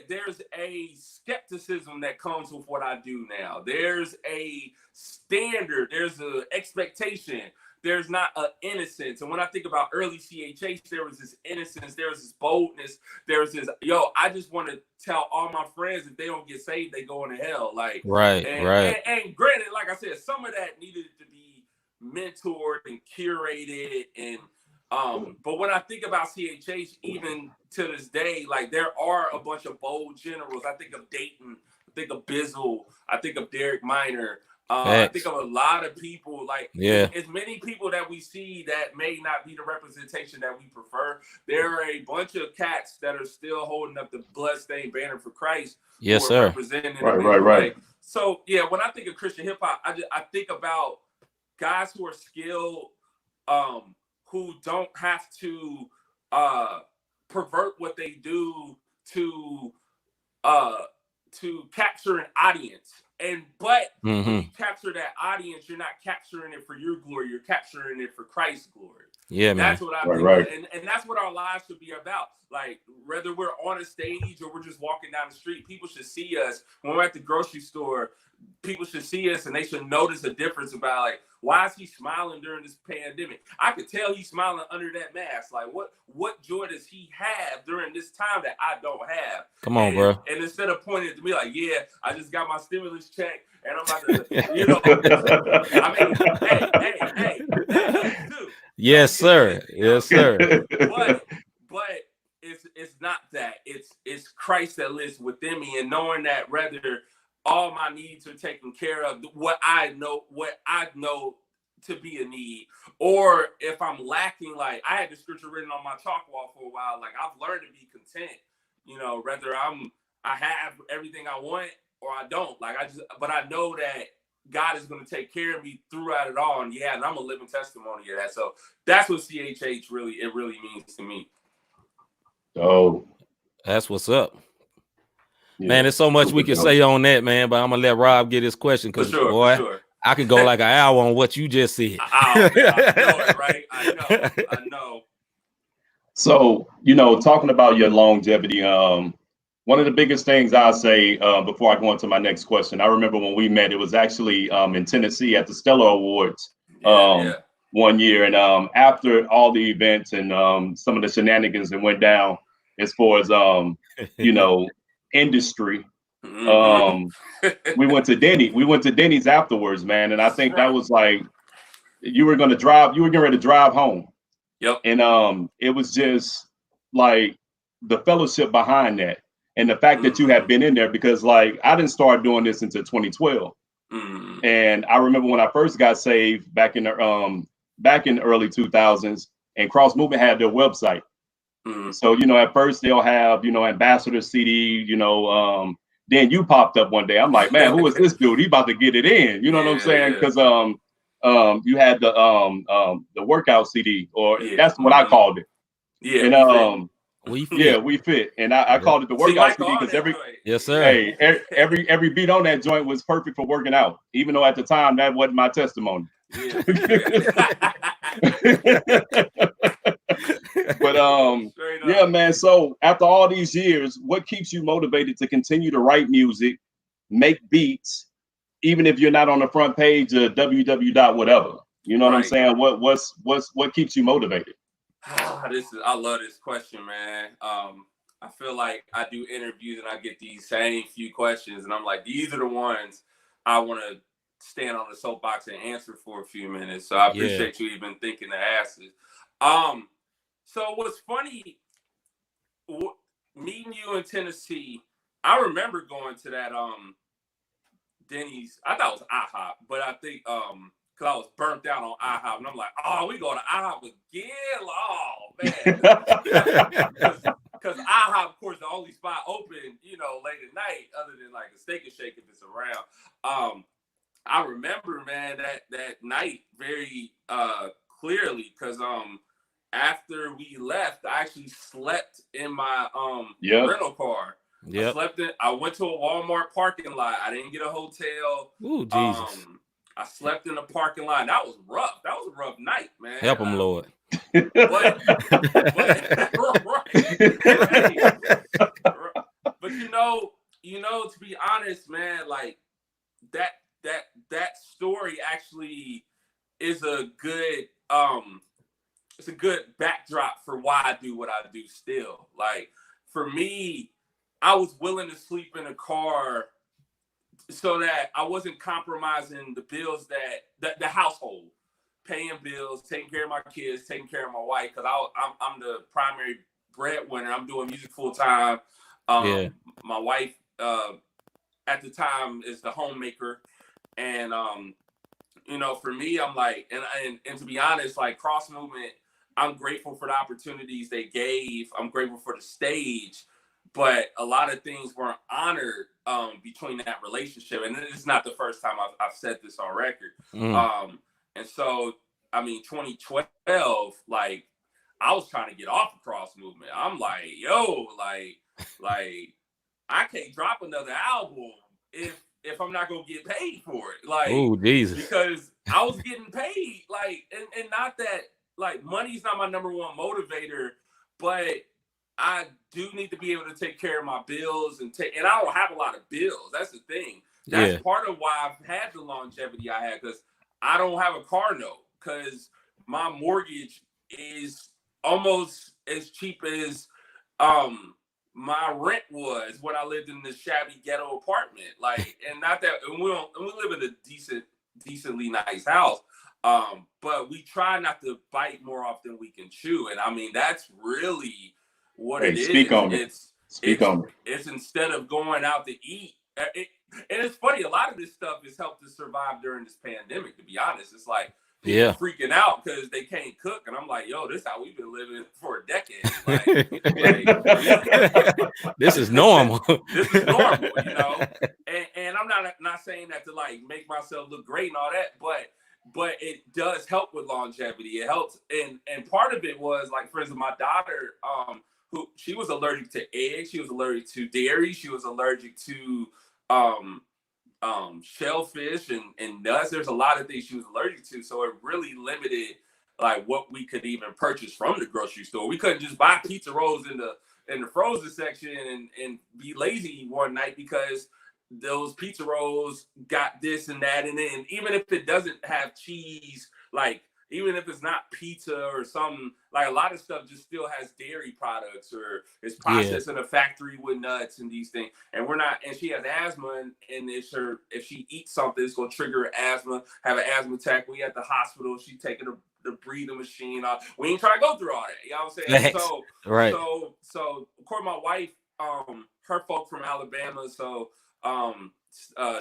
there's a skepticism that comes with what I do now. There's a standard, there's an expectation. There's not an innocence. And when I think about early CHH, there was this innocence, there was this boldness, there was this, I just want to tell all my friends if they don't get saved, they go into hell. Like, and granted, like I said, some of that needed to be mentored and curated. And but when I think about CHH, even to this day, like, there are a bunch of bold generals. I think of Dayton, I think of Bizzle, I think of Derek Minor. I think of a lot of people, like, as many people that we see that may not be the representation that we prefer. There are a bunch of cats that are still holding up the bloodstained banner for Christ. Yes, sir. Right. So, yeah, when I think of Christian hip hop, I think about guys who are skilled, who don't have to pervert what they do to capture an audience. But when you capture that audience, you're not capturing it for your glory. You're capturing it for Christ's glory. Yeah, man. That's what I think. Right. And that's what our lives should be about. Like, whether we're on a stage or we're just walking down the street, people should see us. When we're at the grocery store, people should see us and they should notice a difference about, like, why is he smiling during this pandemic? I could tell he's smiling under that mask. Like, what joy does he have during this time that I don't have? Come on, bro. And instead of pointing to me like, yeah, I just got my stimulus check and I'm about to, you know, I mean, hey, that too. Yes, sir. Yes, sir. But it's not that. It's Christ that lives within me, and knowing that rather all my needs are taken care of, what I know to be a need, or if I'm lacking, like I had the scripture written on my chalk wall for a while. Like, I've learned to be content, you know, whether I have everything I want or I don't. Like, but I know that God is going to take care of me throughout it all. And yeah, and I'm a living testimony of that. So that's what CHH really means to me. Oh, that's what's up. Yeah. Man, there's so much we can say on that, man, but I'm going to let Rob get his question because, boy, I could go like an hour on what you just said. I know it, right? I know. So, you know, talking about your longevity, one of the biggest things I say before I go into my next question, I remember when we met, it was actually in Tennessee at the Stellar Awards one year. And after all the events and some of the shenanigans that went down as far as, you know, industry, we went to Denny. We went to Denny's afterwards, man. And I think that was like, you were getting ready to drive home. Yep. And it was just like the fellowship behind that. And the fact that you have been in there, because like I didn't start doing this until 2012. And I remember when I first got saved back in the early 2000s, and Cross Movement had their website. So, you know, at first they'll have, you know, Ambassador CD, you know, then you popped up one day. I'm like, man, who is this dude? He about to get it in. You know what I'm saying? Because you had the workout CD, or that's what I called it. Yeah. And We fit. And I called it the workout CD because yes, sir. Hey, every beat on that joint was perfect for working out, even though at the time that wasn't my testimony. But yeah, man. So after all these years, what keeps you motivated to continue to write music, make beats, even if you're not on the front page of www. whatever? You know what I'm saying? What keeps you motivated? I love this question, man. I feel like I do interviews and I get these same few questions, and I'm like, these are the ones I want to stand on the soapbox and answer for a few minutes. So I appreciate you even thinking to ask this. So what's funny, meeting you in Tennessee, I remember going to that Denny's. I thought it was IHOP, but I think because I was burnt out on IHOP, and I'm like, oh, we go to IHOP again? Oh, man. Because IHOP, of course, the only spot open, you know, late at night, other than like a Steak and Shake if it's around. I remember, man, that night very clearly, because after we left, I actually slept in my rental car. I went to a Walmart parking lot. I didn't get a hotel. Ooh, Jesus. I slept in the parking lot. That was rough. That was a rough night, man. Help him, Lord. But you know, to be honest, man, like that story actually is a good it's a good backdrop for why I do what I do still. Like, for me, I was willing to sleep in a car so that I wasn't compromising the bills that the household, paying bills, taking care of my kids, taking care of my wife, because I'm the primary breadwinner. I'm doing music full time. My wife at the time is the homemaker, and you know, for me, I'm like, and to be honest, like Cross Movement, I'm grateful for the opportunities they gave. I'm grateful for the stage. But a lot of things weren't honored between that relationship. And it's not the first time I've said this on record. And so, I mean, 2012, like, I was trying to get off the Cross Movement. I'm like, yo, like I can't drop another album if if I'm not gonna get paid for it. Like, oh Jesus, because I was getting paid, like, and not that like money's not my number one motivator, but I do need to be able to take care of my bills and I don't have a lot of bills. That's the thing. That's part of why I've had the longevity I had, because I don't have a car note, because my mortgage is almost as cheap as my rent was when I lived in this shabby ghetto apartment. Like, and not that, and we live in a decently nice house. But we try not to bite more off than we can chew. And I mean, that's really what it is. Speak on it. It's instead of going out to eat. And it's funny, a lot of this stuff has helped us survive during this pandemic, to be honest. It's like people freaking out because they can't cook. And I'm like, yo, this is how we've been living for a decade. Like, this is normal. This is normal, you know? And I'm not saying that to like make myself look great and all that, but it does help with longevity. It helps. And part of it was, like, for instance, my daughter, who she was allergic to eggs, she was allergic to dairy, she was allergic to shellfish and nuts. There's a lot of things she was allergic to, so it really limited like what we could even purchase from the grocery store. We couldn't just buy pizza rolls in the frozen section and be lazy one night because those pizza rolls got this and that in it. And even if it doesn't have cheese, like, even if it's not pizza or something, like, a lot of stuff just still has dairy products or is processed in a factory with nuts and these things. And she has asthma, and if she eats something, it's gonna trigger her asthma, have an asthma attack. We at the hospital, she's taking the breathing machine off. We ain't trying to go through all that. You know what I'm saying? So right. So of course my wife, her folk from Alabama, so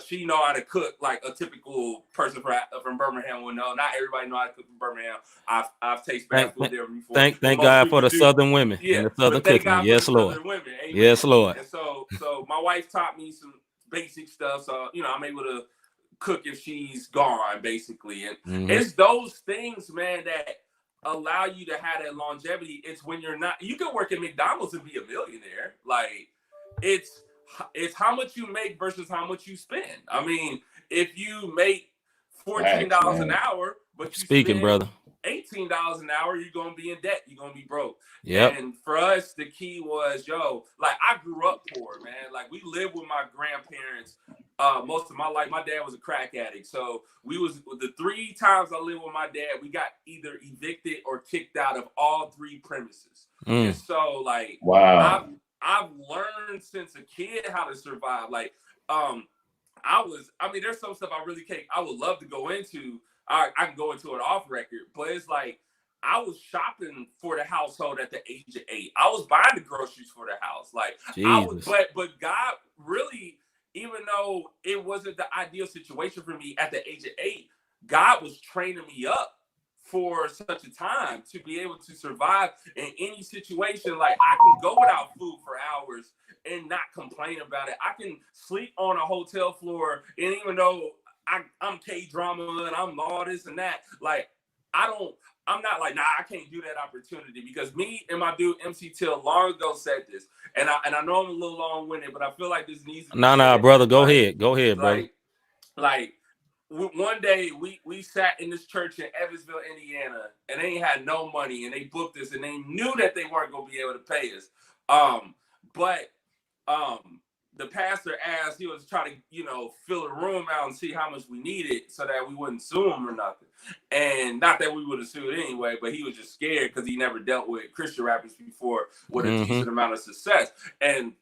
she know how to cook like a typical person from Birmingham would know. Not everybody know how to cook from Birmingham. I've tasted bad food there before. Thank God for the Southern women and the Southern cooking. Yes, Lord. Yes, Lord. And so my wife taught me some basic stuff. So, you know, I'm able to cook if she's gone, basically. And it's those things, man, that allow you to have that longevity. It's when you can work at McDonald's and be a millionaire. Like, it's how much you make versus how much you spend. I mean, if you make $14 an hour, but you spend brother, $18 an hour, you're gonna be in debt. You're gonna be broke. Yeah. And for us, the key was, like, I grew up poor, man. Like, we lived with my grandparents most of my life. My dad was a crack addict, so the 3 times I lived with my dad, we got either evicted or kicked out of all 3 premises. And so, like, wow. I've learned since a kid how to survive. Like, there's some stuff I would love to go into. I can go into it off record, but it's like, I was shopping for the household at the age of 8. I was buying the groceries for the house. Like, but God really, even though it wasn't the ideal situation for me at the age of 8, God was training me up for such a time to be able to survive in any situation. Like, I can go without food for hours and not complain about it. I can sleep on a hotel floor, and even though I'm K-Drama and I'm all this and that, like, I'm not like, nah, I can't do that opportunity, because me and my dude MC Till long ago said this, and I know I'm a little long-winded, but I feel like this needs to be said. Brother, go ahead, brother. Like, one day we sat in this church in Evansville, Indiana, and they ain't had no money, and they booked us, and they knew that they weren't gonna be able to pay us. But the pastor asked, he was trying to, fill the room out and see how much we needed so that we wouldn't sue him or nothing. And not that we would have sued anyway, but he was just scared because he never dealt with Christian rappers before with a decent amount of success. And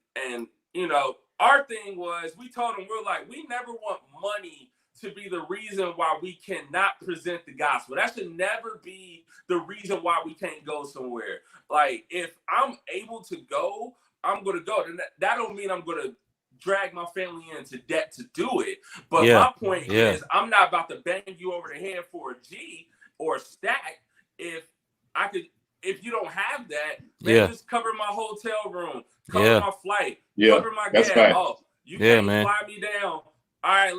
our thing was, we told him, we're like, we never want money to be the reason why we cannot present the gospel. That should never be the reason why we can't go somewhere. Like, if I'm able to go, I'm going to go. And that don't mean I'm going to drag my family into debt to do it. But my point is, I'm not about to bang you over the head for a G or a stack. If you don't have that, man, just cover my hotel room, cover my flight, cover my gas. Oh, you can't fly me down. All right,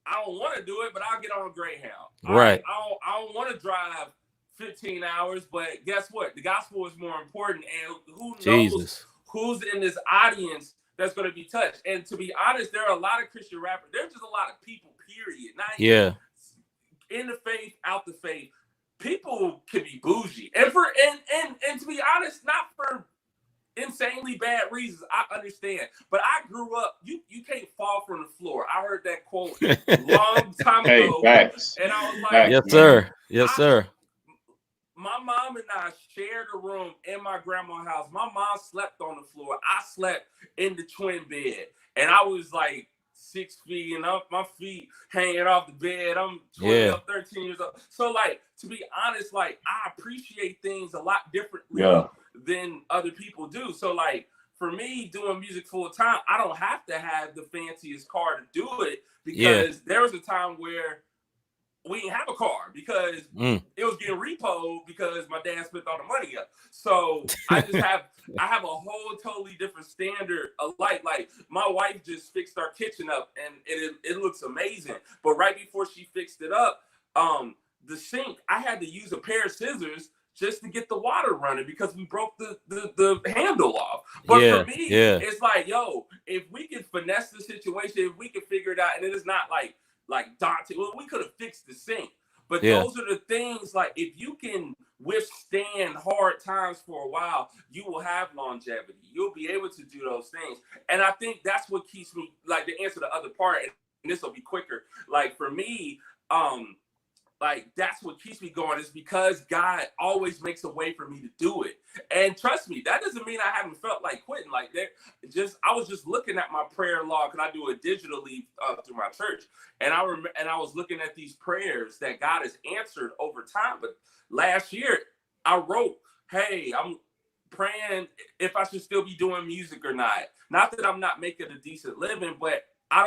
I don't want to do it, but I'll get on a Greyhound. Right. I don't want to drive 15 hours, but guess what? The gospel is more important. And who knows who's in this audience that's going to be touched. And to be honest, there are a lot of Christian rappers. There's just a lot of people, period. Not Yeah. In the faith, out the faith. People can be bougie. And for and to be honest, not for insanely bad reasons. I understand. But I grew up, you can't fall from the floor. I heard that quote long time ago. Facts. And I was like, Yes, sir. Yes, sir. My mom and I shared a room in my grandma's house. My mom slept on the floor. I slept in the twin bed. And I was like 6 feet and up, my feet hanging off the bed. I'm 12, 13 years old. So like, to be honest, like I appreciate things a lot differently than other people do. So like for me doing music full time, I don't have to have the fanciest car to do it because there was a time where we didn't have a car because it was getting repoed because my dad spent all the money up. So I have a whole totally different standard of life. Like my wife just fixed our kitchen up and it looks amazing. But right before she fixed it up, the sink, I had to use a pair of scissors just to get the water running because we broke the handle off. But for me, it's like, yo, if we can finesse the situation, if we can figure it out, and it is not like daunting. Well, we could have fixed the sink. But those are the things, like, if you can withstand hard times for a while, you will have longevity. You'll be able to do those things. And I think that's what keeps me, like, to answer the other part, and this will be quicker. Like, for me, like, that's what keeps me going is because God always makes a way for me to do it. And trust me, that doesn't mean I haven't felt like quitting. Like, I was just looking at my prayer log because I do it digitally through my church. And I was looking at these prayers that God has answered over time. But last year, I wrote, hey, I'm praying if I should still be doing music or not. Not that I'm not making a decent living, but I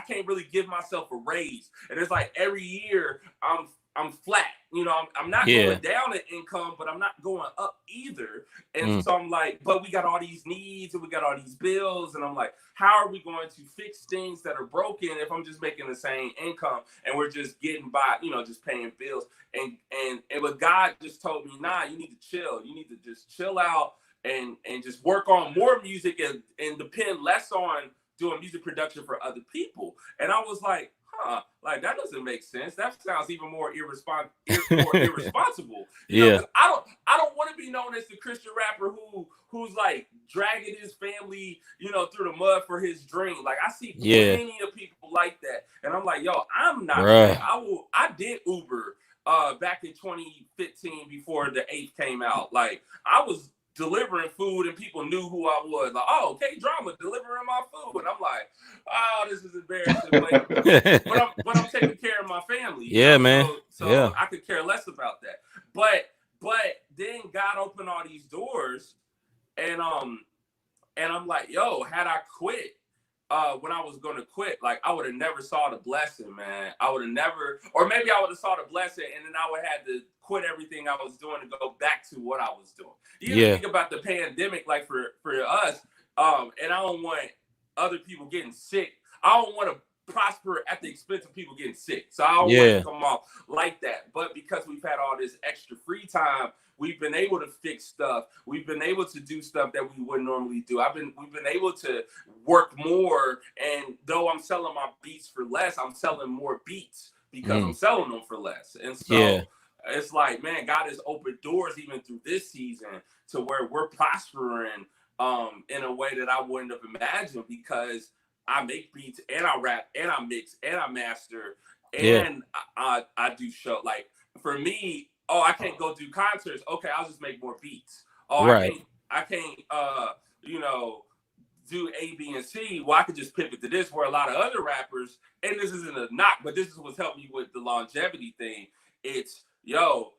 can't really give myself a raise. And it's like every year I'm flat. You know, I'm not going down in income, but I'm not going up either. And so I'm like, but we got all these needs and we got all these bills. And I'm like, how are we going to fix things that are broken if I'm just making the same income and we're just getting by, you know, just paying bills? And what God just told me, nah, you need to chill. You need to just chill out and just work on more music and depend less on doing music production for other people. And I was like, like that doesn't make sense. That sounds even more irresponsible. You know, I don't want to be known as the Christian rapper who's like dragging his family, you know, through the mud for his dream. Like I see plenty of people like that. And I'm like, yo, I'm not I did Uber back in 2015 before the 8th came out. Like I was delivering food and people knew who I was. Like, oh, K-Drama delivering my food. And I'm like, oh, this is embarrassing. But I'm taking care of my family. Yeah, man. So I could care less about that. But then God opened all these doors and I'm like, yo, had I quit when I was gonna quit, like I would have never saw the blessing, man. I would have never, or maybe I would have saw the blessing and then I would have had to quit everything I was doing to go back to what I was doing. You think about the pandemic, like for us, and I don't want other people getting sick. I don't want to prosper at the expense of people getting sick. So I don't want to come off like that. But because we've had all this extra free time, we've been able to fix stuff. We've been able to do stuff that we wouldn't normally do. We've been able to work more. And though I'm selling my beats for less, I'm selling more beats because I'm selling them for less. And so it's like, man, God has opened doors even through this season to where we're prospering in a way that I wouldn't have imagined because I make beats and I rap and I mix and I master and I do show. Like for me, I can't go do concerts. Okay, I'll just make more beats. I can't you know, do A, B, and C. Well, I could just pivot to this where a lot of other rappers, and this isn't a knock, but this is what's helped me with the longevity thing. It's, yo,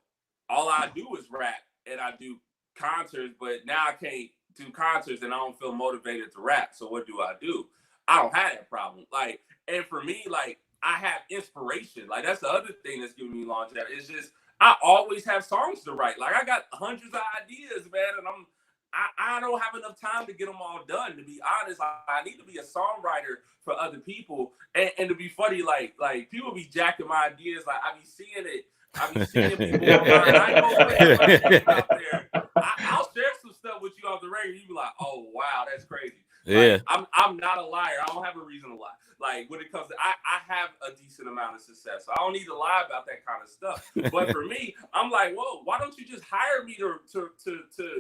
all I do is rap and I do concerts, but now I can't do concerts and I don't feel motivated to rap. So what do? I don't have that problem. Like, and for me, like, I have inspiration. Like, that's the other thing that's giving me longevity. It's just, I always have songs to write. Like, I got hundreds of ideas, man, and I don't have enough time to get them all done. To be honest, I need to be a songwriter for other people. And to be funny, like people be jacking my ideas. Like, I be seeing it. I be seeing people online. I ain't gonna put out there. I'll share some stuff with you off the radio. You be like, oh wow, that's crazy. Yeah. Like, I'm not a liar. I don't have a reason to lie. Like when it comes to, I have a decent amount of success. So I don't need to lie about that kind of stuff. But for me, I'm like, whoa, why don't you just hire me to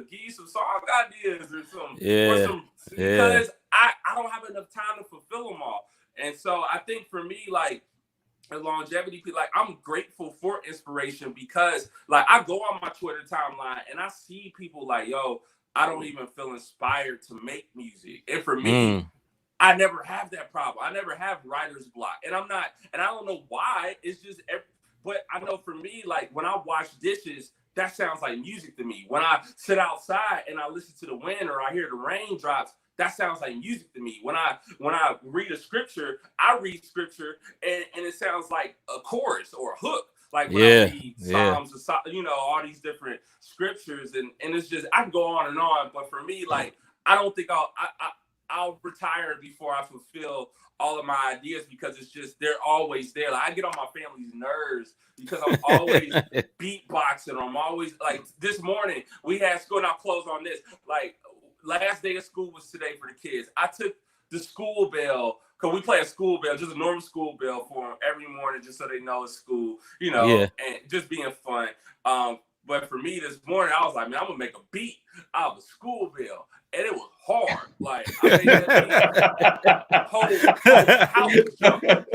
give you some song ideas or some, because I don't have enough time to fulfill them all. And so I think for me, like, longevity, like I'm grateful for inspiration because like I go on my Twitter timeline and I see people like, yo, I don't even feel inspired to make music. And for me, I never have that problem. I never have writer's block. And I don't know why. It's just, but I know for me, like when I wash dishes, that sounds like music to me. When I sit outside and I listen to the wind or I hear the raindrops, that sounds like music to me. When I read a scripture, I read scripture and it sounds like a chorus or a hook. Like when I read Psalms, all these different scriptures, and it's just, I can go on and on. But for me, like, I don't think I'll retire before I fulfill all of my ideas because it's just, they're always there. Like I get on my family's nerves because I'm always beatboxing. I'm always like, this morning we had school, and I'll close on this. Like last day of school was today for the kids. I took the school bell, because we play a school bell, just a normal school bell for them every morning, just so they know it's school, and just being fun. But for me this morning, I was like, man, I'm gonna make a beat out of a school bell. And it was hard. Like I made that whole house was jumping.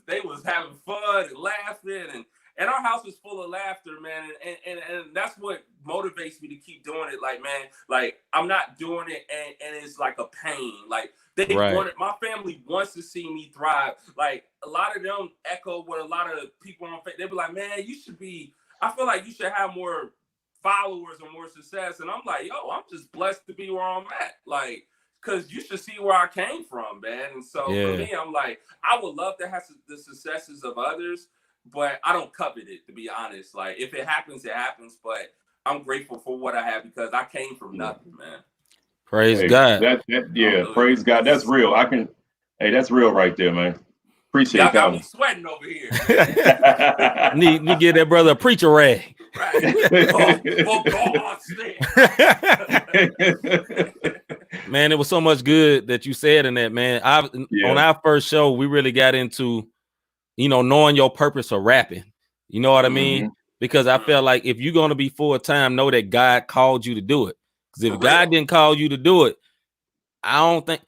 They was having fun and laughing, and our house is full of laughter, man. And that's what motivates me to keep doing it. Like, man, like I'm not doing it and it's like a pain. Like my family wants to see me thrive. Like a lot of them echo what a lot of people on Facebook, they be like, man, I feel like you should have more followers or more success. And I'm like, yo, I'm just blessed to be where I'm at. Like, because you should see where I came from, man. And so for me, I'm like, I would love to have the successes of others, but I don't covet it, to be honest. Like, if it happens, it happens. But I'm grateful for what I have because I came from nothing, man. Praise God. Praise God. That's real. That's real right there, man. Appreciate Y'all got that. me sweating over here. need to give that brother a preacher rag. Right. For God's sake. Man, it was so much good that you said in that, man. On our first show, we really got into, knowing your purpose for rapping. You know what I mean? Because I felt like if you're going to be full-time, know that God called you to do it. Because if God didn't call you to do it, I don't think,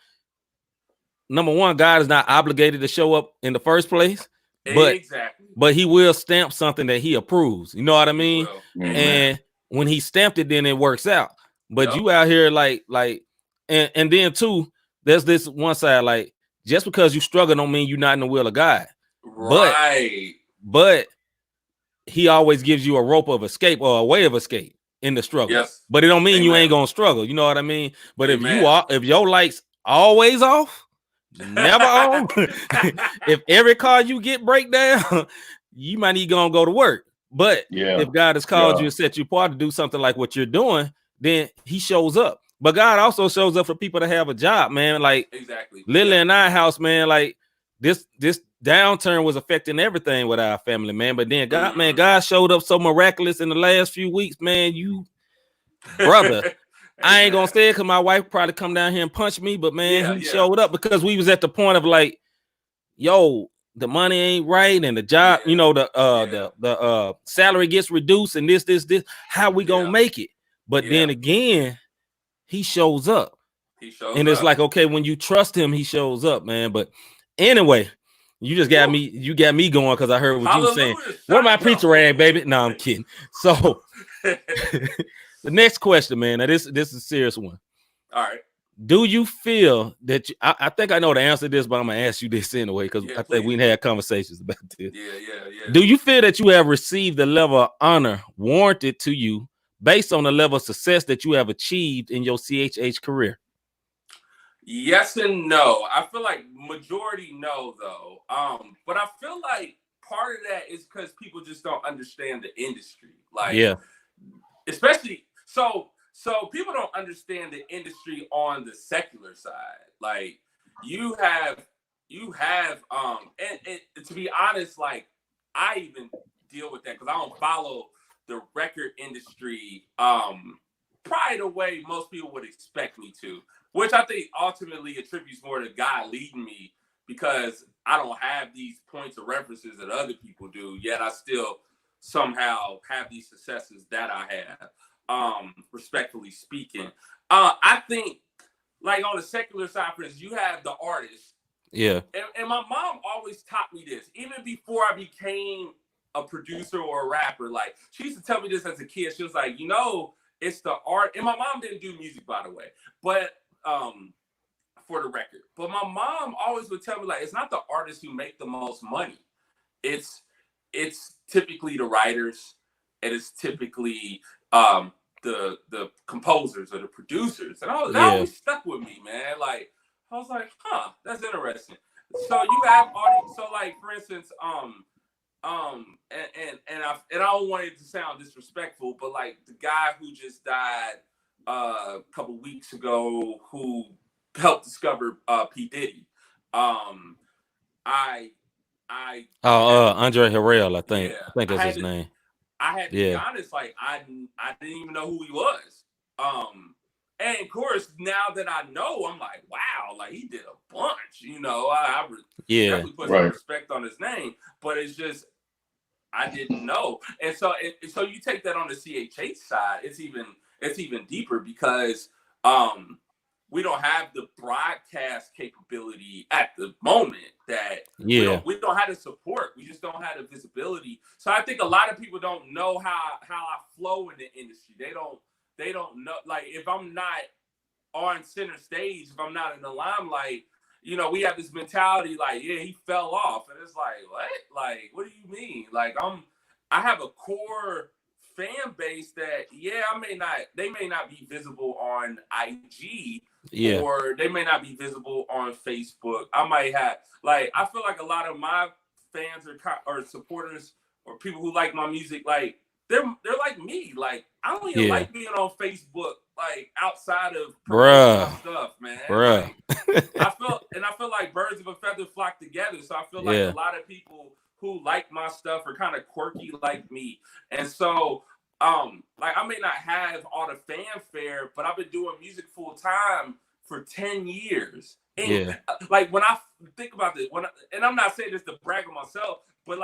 number one, God is not obligated to show up in the first place. But he will stamp something that he approves. You know what I mean? And when he stamped it, then it works out. But you out here and then too, there's this one side, like, just because you struggle don't mean you're not in the will of God. Right. But he always gives you a rope of escape or a way of escape in the struggle. Yes. But it don't mean you ain't gonna struggle. You know what I mean? But if your lights always off, never on, if every car you get break down, you might need to go to work. But if God has called you and set you apart to do something like what you're doing, then he shows up. But God also shows up for people to have a job, man. Like Lily in our house, man, like this downturn was affecting everything with our family, man. But then God showed up so miraculous in the last few weeks, man. You brother. I ain't gonna say it because my wife probably come down here and punch me, but man, he showed up because we was at the point of like, yo, the money ain't right and the job, the salary gets reduced and this. How we gonna make it? But then again, he shows up. And it's like, okay, when you trust him, he shows up, man. But anyway, you just got me going because I heard what you were saying. What my preacher rag, baby? No, I'm kidding. So the next question, man. Now this is a serious one. All right. Do you feel that I think I know the answer to this, but I'm gonna ask you this anyway because I think we had conversations about this. Yeah. Do you feel that you have received the level of honor warranted to you based on the level of success that you have achieved in your CHH career? Yes and no. I feel like majority no, though. But I feel like part of that is because people just don't understand the industry. Like, especially so people don't understand the industry on the secular side. Like you have and to be honest, like I even deal with that because I don't follow the record industry probably the way most people would expect me to, which I think ultimately attributes more to God leading me, because I don't have these points of references that other people do, yet I still somehow have these successes that I have, respectfully speaking. I think, like, on the secular side, for instance, you have the artist. Yeah. And my mom always taught me this, even before I became a producer or a rapper. Like, she used to tell me this as a kid. She was like, you know, it's the art. And my mom didn't do music, by the way, but for the record. But my mom always would tell me, like, it's not the artists who make the most money. It's typically the writers, and it's typically the composers or the producers. And that always stuck with me, man. Like, I was like, huh, that's interesting. So you have audience. So, like, for instance, and I don't want it to sound disrespectful, but like the guy who just died a couple weeks ago, who helped discover P. Diddy. Andre Harrell, I think. Yeah, I think that's his name. I had to be honest, like I didn't even know who he was. And of course, now that I know, I'm like, wow, like he did a bunch. You know, I definitely put some respect on his name, but it's just I didn't know. And so you take that on the CHH side, it's even deeper, because we don't have the broadcast capability at the moment that we don't have the support. We just don't have the visibility. So I think a lot of people don't know how I flow in the industry. They don't know, like, if I'm not on center stage, if I'm not in the limelight, you know, we have this mentality like, yeah, he fell off. And it's like, what? Like, what do you mean? Like, I have a core fan base that, they may not be visible on IG, or they may not be visible on Facebook. I might have, like, I feel like a lot of my fans or supporters or people who like my music, like, they're like me. Like, I don't even like being on Facebook, like, outside of stuff, man. Like, I feel like birds of a feather flock together. So I feel like a lot of people who like my stuff are kind of quirky like me. And so, like, I may not have all the fanfare, but I've been doing music full time for 10 years. And like, when I think about this, and I'm not saying this to brag on myself, but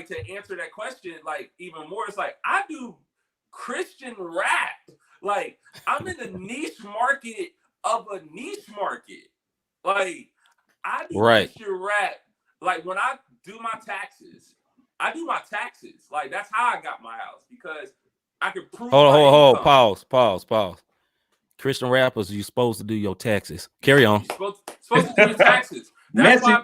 to answer that question, like, even more, it's like, I do Christian rap. Like, I'm in the niche market of a niche market. Like, I do Christian rap. Like, when I do my taxes, Like, that's how I got my house, because I could prove. Hold, pause. Christian rappers, you supposed to do your taxes. Carry on. You're supposed to do your taxes. That's why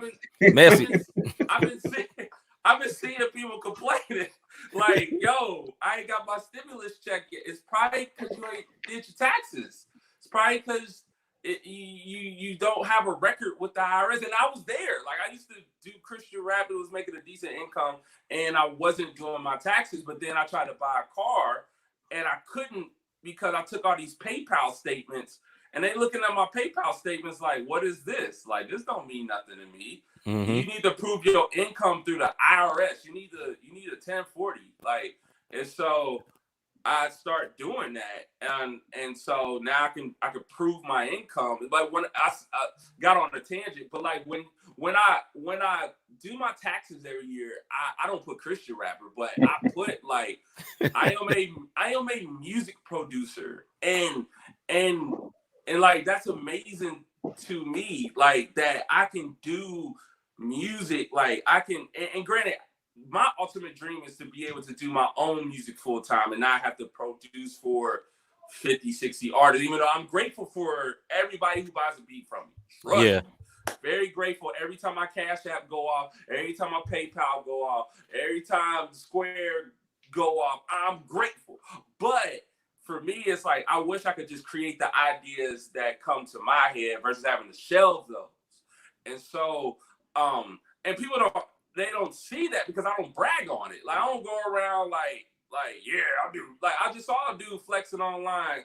I've been seeing people complaining, like, yo, I ain't got my stimulus check yet. It's probably because you ain't did your taxes. It's probably because you don't have a record with the IRS. And I was there. Like, I used to do Christian rap. It was making a decent income, and I wasn't doing my taxes. But then I tried to buy a car, and I couldn't, because I took all these PayPal statements. And they looking at my PayPal statements like, what is this? Like, this don't mean nothing to me. Mm-hmm. You need to prove your income through the IRS. You need a 1040. Like, and so I start doing that, and so now I can prove my income. Like, when I got on a tangent, but like when I do my taxes every year, I don't put Christian rapper, but I put, like, I am a music producer, and like, that's amazing to me, like, that I can do music. Like, I can, and granted, my ultimate dream is to be able to do my own music full time and not have to produce for 50, 60 artists, even though I'm grateful for everybody who buys a beat from me. Very grateful every time my Cash App go off, every time my PayPal go off, every time Square go off. I'm grateful. But for me, it's like, I wish I could just create the ideas that come to my head versus having to shelve those. And so, and people don't see that because I don't brag on it. Like, I don't go around like, yeah, I do. Like, I just saw a dude flexing online.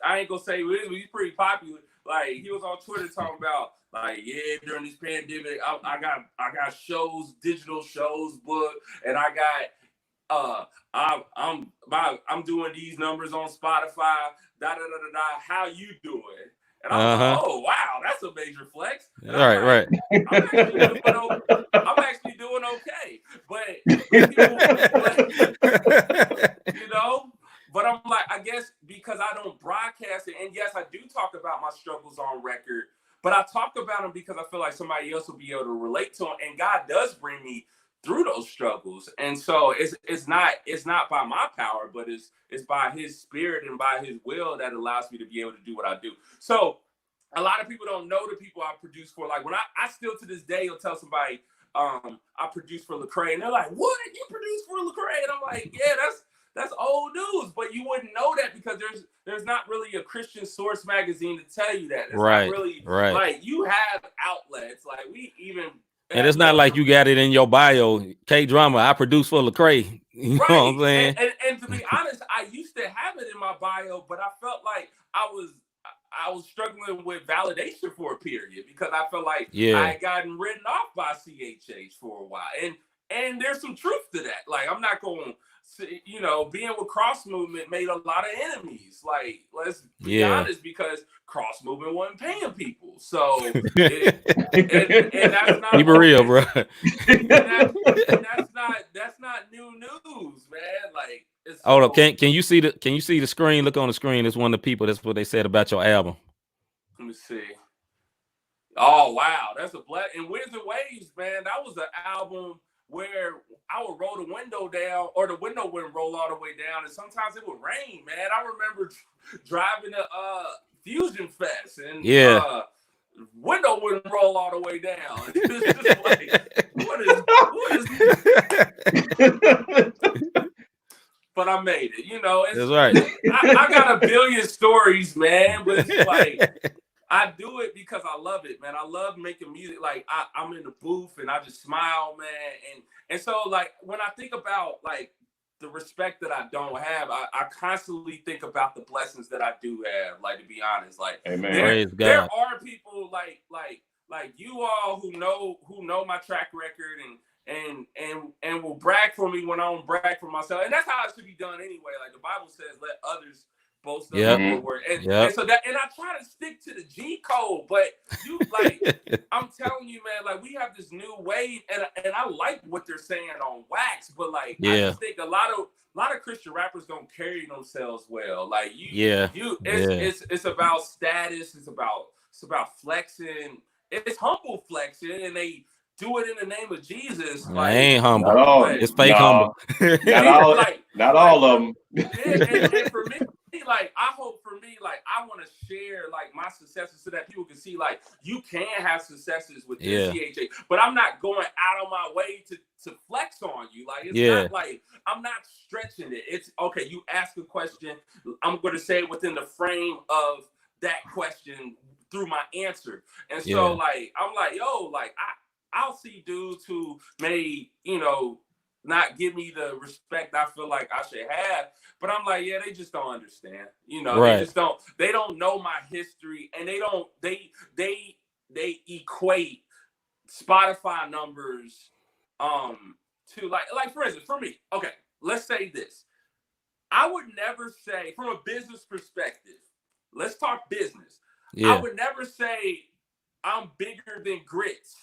I ain't gonna say he's pretty popular. Like, he was on Twitter talking about, like, yeah, during this pandemic, I got shows, digital shows booked, and I I'm doing these numbers on Spotify, how you doing? And I'm like, oh wow, that's a major flex. And Right. I'm actually doing okay. But you know, but I'm like, I guess because I don't broadcast it, and yes, I do talk about my struggles on record, but I talk about them because I feel like somebody else will be able to relate to them, and God does bring me through those struggles. And so it's not by my power, but it's by his spirit and by his will that allows me to be able to do what I do. So a lot of people don't know the people I produce for. Like when I still to this day will tell somebody I produce for Lecrae, and they're like, what, you produce for Lecrae? And I'm like, yeah, that's old news, but you wouldn't know that because there's not really a Christian Source magazine to tell you that. It's not really like you have outlets like we even. And it's not like you got it in your bio, K-Drama, I produce for Lecrae. You know what I'm saying? And to be honest, I used to have it in my bio, but I felt like I was struggling with validation for a period because I felt like I had gotten written off by CHH for a while. And there's some truth to that. Like, I'm not going to, you know, being with Cross Movement made a lot of enemies. Like, let's be honest, because Cross Movement wasn't paying people. So, and that's not keep it real, bro. And that's not new news, man. Like, it's hold up, can you see the screen? Look on the screen. It's one of the people. That's what they said about your album. Let me see. Oh wow, that's a black and Winds and Waves, man. That was an album where I would roll the window down, or the window wouldn't roll all the way down, and sometimes it would rain, man. I remember driving to Fusion Fest, and window wouldn't roll all the way down. It's just like, what is but I made it, you know. That's right. I got a billion stories, man, but it's like I do it because I love it, man. I love making music. Like I'm in the booth and I just smile, man. And so like when I think about like the respect that I don't have, I constantly think about the blessings that I do have. Like, to be honest, like there are people like you all who know my track record and will brag for me when I don't brag for myself. And that's how it should be done anyway. Like the Bible says, let others boast of your word. And so that, and I try to stick to the G code, but you like, I'm telling you, man, like we have this new wave, and I like what they're saying on wax, but like I just think a lot of Christian rappers don't carry themselves well. Like it's about status, it's about flexing, it's humble flexing, and they do it in the name of Jesus. Like, I ain't humble. Not all, it's fake humble. Not all of them. And for me, like I hope for me, like I want to share like my successes so that people can see like you can have successes with CHH, but I'm not going out of my way to flex on you. Like it's not like I'm not stretching it. It's okay. You ask a question, I'm going to say it within the frame of that question through my answer. And so like I'm like, yo, like I'll see dudes who may, you know, not give me the respect I feel like I should have, but I'm like, yeah, they just don't understand. You know, they don't know my history, and they equate Spotify numbers to like for instance, for me, okay, let's say this. I would never say, from a business perspective, let's talk business. I would never say I'm bigger than Grits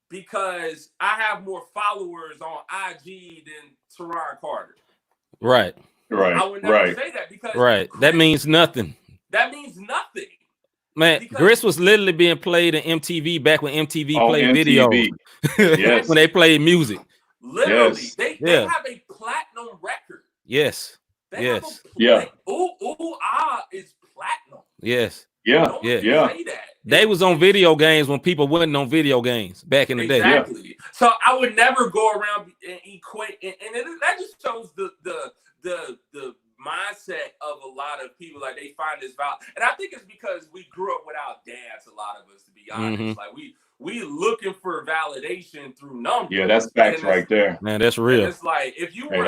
because I have more followers on IG than Teron Carter. Right. I would never say that because Grits, that means nothing. That means nothing. Man, Grits was literally being played in MTV back when MTV played videos. Yes. When they played music. Literally, they have a platinum record. Yes. They have Ooh Ah is platinum. Yes. Say that. They was on video games when people wasn't on video games back in the day. Exactly. So I would never go around and equate, and that just shows the mindset of a lot of people. Like they find this value, and I think it's because we grew up without dads. A lot of us, to be honest, like we looking for validation through numbers. Yeah, that's facts right there, man. That's real. It's like if you were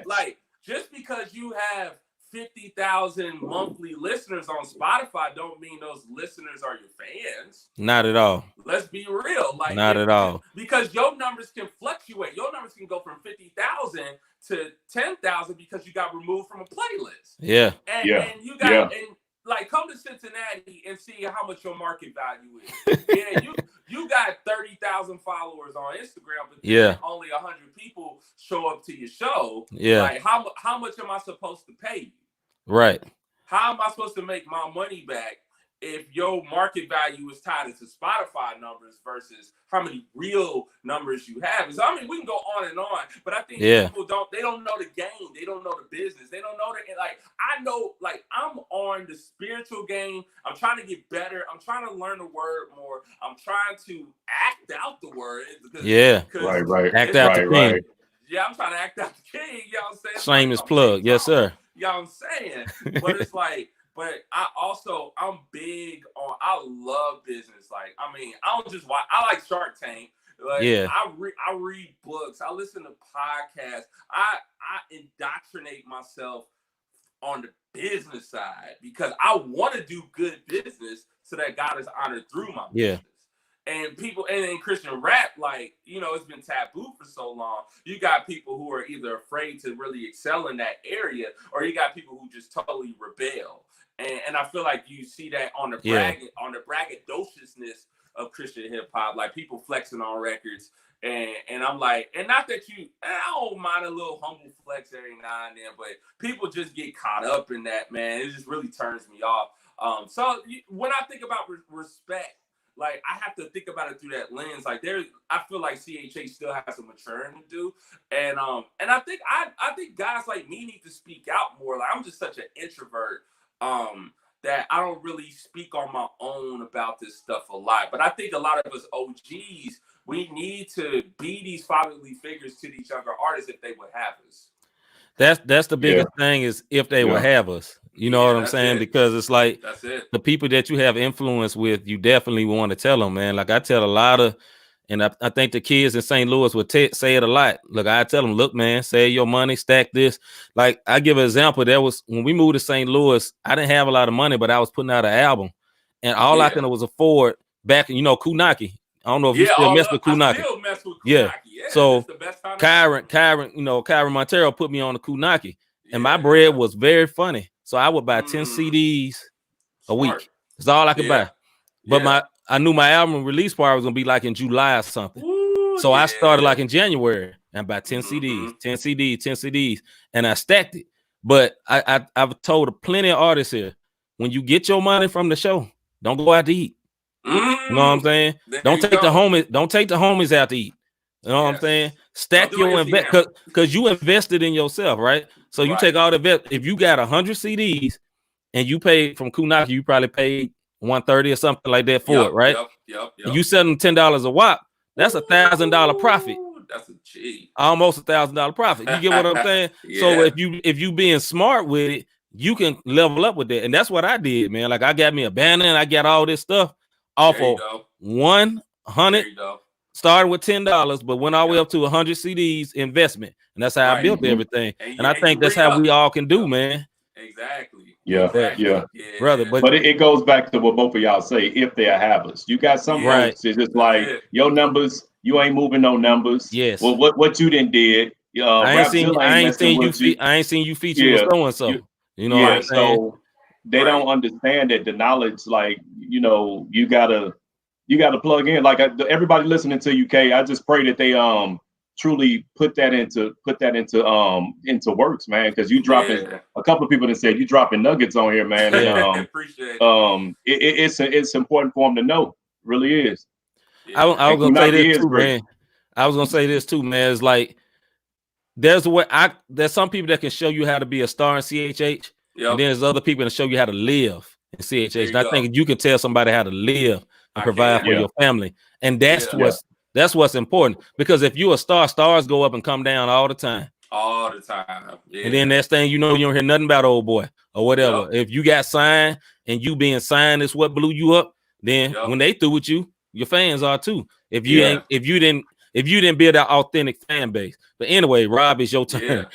like just because you have 50,000 monthly listeners on Spotify don't mean those listeners are your fans. Not at all. Let's be real. Like, not at all. Because your numbers can fluctuate. Your numbers can go from 50,000 to 10,000 because you got removed from a playlist. Yeah. And you got and like come to Cincinnati and see how much your market value is. Yeah, you got 30,000 followers on Instagram, but then only 100 people show up to your show. Yeah. Like how much am I supposed to pay you? Right. How am I supposed to make my money back if your market value is tied into Spotify numbers versus how many real numbers you have? So, I mean, we can go on and on, but I think people don't know the game. They don't know the business. They don't know like, I know, like, I'm on the spiritual game. I'm trying to get better. I'm trying to learn the word more. I'm trying to act out the word. Right. Act out the king. Right. Yeah, I'm trying to act out the king. You know what I'm saying? Shameless plug. Yes, sir. You know what I'm saying? But it's like, but I'm big on, I love business. Like, I mean, I don't just watch, I like Shark Tank. Like, I read books. I listen to podcasts. I indoctrinate myself on the business side because I want to do good business so that God is honored through my business. And people, and in Christian rap, like, you know, it's been taboo for so long. You got people who are either afraid to really excel in that area, or you got people who just totally rebel. And I feel like you see that on the braggadociousness of Christian hip hop, like people flexing on records. And I'm like, and not that I don't mind a little humble flex every now and then, but people just get caught up in that, man. It just really turns me off. So when I think about respect, like, I have to think about it through that lens. Like, I feel like CHH still has some maturing to do, and I think guys like me need to speak out more. Like, I'm just such an introvert that I don't really speak on my own about this stuff a lot. But I think a lot of us OGs, we need to be these fatherly figures to these younger artists if they would have us. That's the biggest thing, is if they will have us. You know what I'm saying? Because it's like, the people that you have influence with, you definitely want to tell them, man. Like, I tell a lot of, and I think the kids in St. Louis would say it a lot. Look, I tell them, look, man, save your money, stack this. Like, I give an example. There was, when we moved to St. Louis, I didn't have a lot of money, but I was putting out an album, and all I could was afford back, you know, Kunaki. I don't know if you still mess with Kunaki. I still mess with Kunaki. Yeah. So the best time Kyron Montero put me on the Kunaki, and my bread was very funny. So I would buy 10 CDs a week. That's all I could buy. But I knew my album release party was gonna be like in July or something. Ooh, so I started like in January and bought 10 CDs, and I stacked it. But I've told plenty of artists here, when you get your money from the show, don't go out to eat. You know what I'm saying? Don't take the homies out to eat. You know what I'm saying? Stack your invest, because you invested in yourself, right? So you take all the if you got 100 CDs and you paid from Kunaki, you probably paid $130 or something like that for it, right? Yep. You selling $10 a wop, that's $1,000 profit. That's a G. Almost $1,000 profit. You get what I'm saying? So if you being smart with it, you can level up with that. And that's what I did, man. Like, I got me a banner and I got all this stuff off of 100. Started with $10, but went all the way up to 100 CDs investment, and that's how I built everything. And I think that's how we all can do, man. Exactly. Yeah, brother. But it goes back to what both of y'all say. If they have us, you got some folks. It's just like your numbers. You ain't moving no numbers. Yes. Well, what you didn't did. I ain't seen you feature with so and so. You know what I'm saying? So they don't understand that the knowledge, like, you know, you gotta plug in. Like, everybody listening to UK, I just pray that they truly put that into works, man. Because you dropping a couple of people that said you dropping nuggets on here, man. And, appreciate it. It's important for them to know. Really is. I was gonna say this too, man. I was gonna say this too, man. It's like, there's some people that can show you how to be a star in CHH, and then there's other people that show you how to live in CHH. And I think you can tell somebody how to live and provide for your family, and that's what's important. Because if you're a star, stars go up and come down all the time. And then next thing you know, you don't hear nothing about old boy or whatever. If you got signed and you being signed is what blew you up, then when they through with you, your fans are too. If you didn't build that authentic fan base. But anyway, Rob, it's your turn.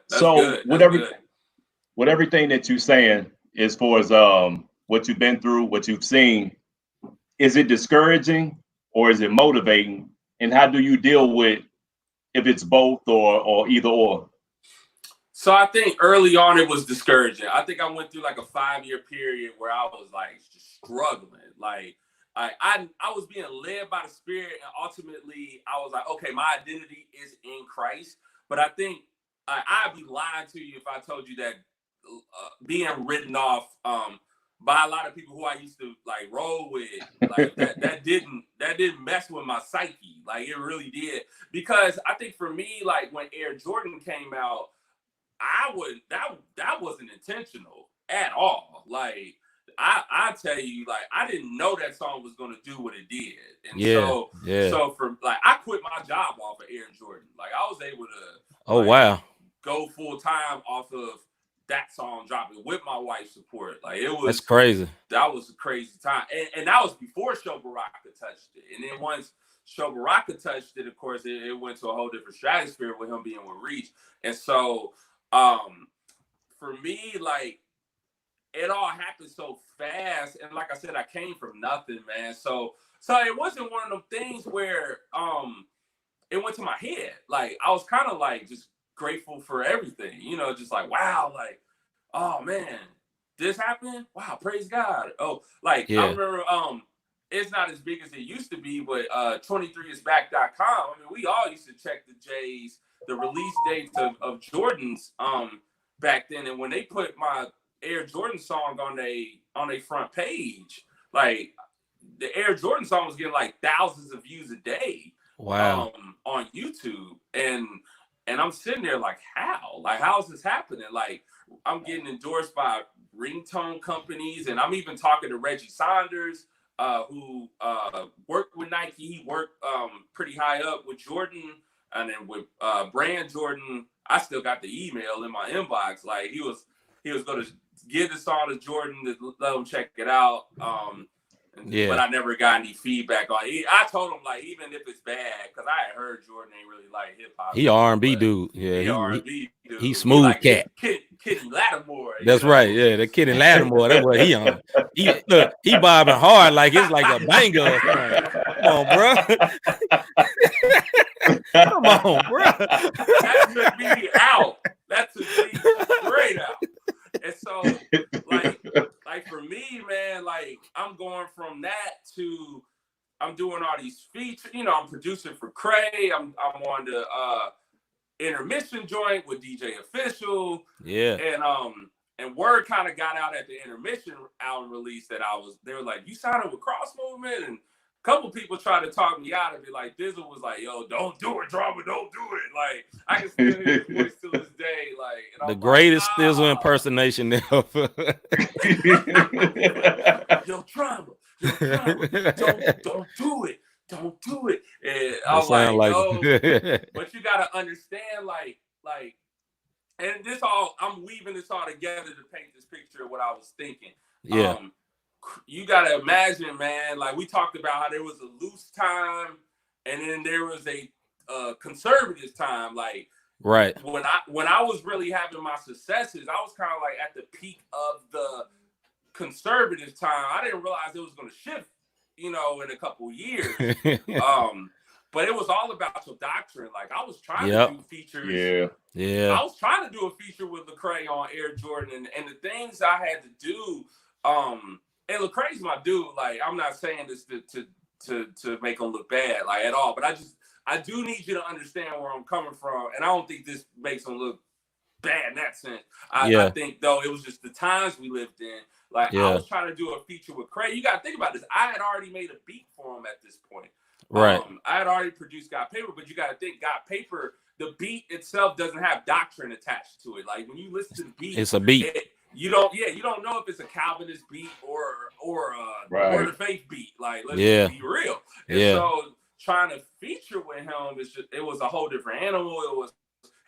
So with everything that you're saying, as far as what you've been through, what you've seen, is it discouraging or is it motivating? And how do you deal with if it's both or either or? So I think early on it was discouraging. I think I went through like a 5-year period where I was like just struggling. Like I was being led by the Spirit, and ultimately I was like, okay, my identity is in Christ. But I think I'd be lying to you if I told you that being written off by a lot of people who I used to like roll with, like that didn't mess with my psyche. Like it really did. Because I think for me, like when Air Jordan came out, that wasn't intentional at all. Like I tell you, like I didn't know that song was gonna do what it did. And so for like I quit my job off of Air Jordan. Like I was able to go full time off of that song dropping with my wife's support. Like it was that's crazy. That was a crazy time. And that was before Show Baraka touched it. And then once Show Baraka touched it, of course, it went to a whole different stratosphere with him being with Reach. And so for me, like it all happened so fast. And like I said, I came from nothing, man. So it wasn't one of them things where it went to my head. Like I was kind of like just grateful for everything, you know, just like, wow, like, oh man, this happened. Wow, praise God. Oh, like I remember it's not as big as it used to be, but 23isback.com. I mean, we all used to check the J's, the release dates of Jordan's back then. And when they put my Air Jordan song on a front page, like the Air Jordan song was getting like thousands of views a day. Wow. On YouTube. And I'm sitting there like, how is this happening? Like I'm getting endorsed by ringtone companies, and I'm even talking to Reggie Saunders, who worked with Nike. He worked pretty high up with Jordan, and then with Brand Jordan. I still got the email in my inbox. Like he was going to give the song to Jordan to let him check it out. But I never got any feedback on it. I told him, like, even if it's bad, because I had heard Jordan ain't really like hip hop. He R&B dude. Yeah, he R&B dude. He smooth like cat. Kid Lattimore. That's right. Yeah, the Kid in Lattimore. That's what he on. He bobbing hard like it's like a banger or something. Come on, bro. Come on, bro. That took me out. That took me straight out. And so, like for me, man, like I'm going from that to I'm doing all these features. You know, I'm producing for Cray. I'm on the intermission joint with DJ Official. Yeah. And word kind of got out at the intermission album release that they were like, you signed with Cross Movement? And a couple people tried to talk me out of it. Like Dizzle was like, yo, don't do it, Drama, don't do it. Like I can still hear his voice to this day. Like the greatest Dizzle impersonation ever. Yo, Drama, don't do it. Don't do it. And I was like, no, but you gotta understand, like, and I'm weaving this all together to paint this picture of what I was thinking. Yeah. You gotta imagine, man, like we talked about how there was a loose time and then there was a conservative time. Like right. When I was really having my successes, I was kind of like at the peak of the conservative time. I didn't realize it was gonna shift, you know, in a couple of years. But it was all about your doctrine. Like I was trying to do features. Yeah. I was trying to do a feature with Lecrae on Air Jordan, and the things I had to do. And Lecrae's my dude. Like I'm not saying this to make him look bad, like at all. But I do need you to understand where I'm coming from, and I don't think this makes him look bad in that sense. I think though it was just the times we lived in. Like I was trying to do a feature with Craig. You got to think about this. I had already made a beat for him at this point. Right. I had already produced Got Paper, but you got to think Got Paper. The beat itself doesn't have doctrine attached to it. Like when you listen to the beat, it's a beat. You don't know if it's a Calvinist beat or a Word of Faith beat. Like let's be real. And so trying to feature with him it was a whole different animal. It was,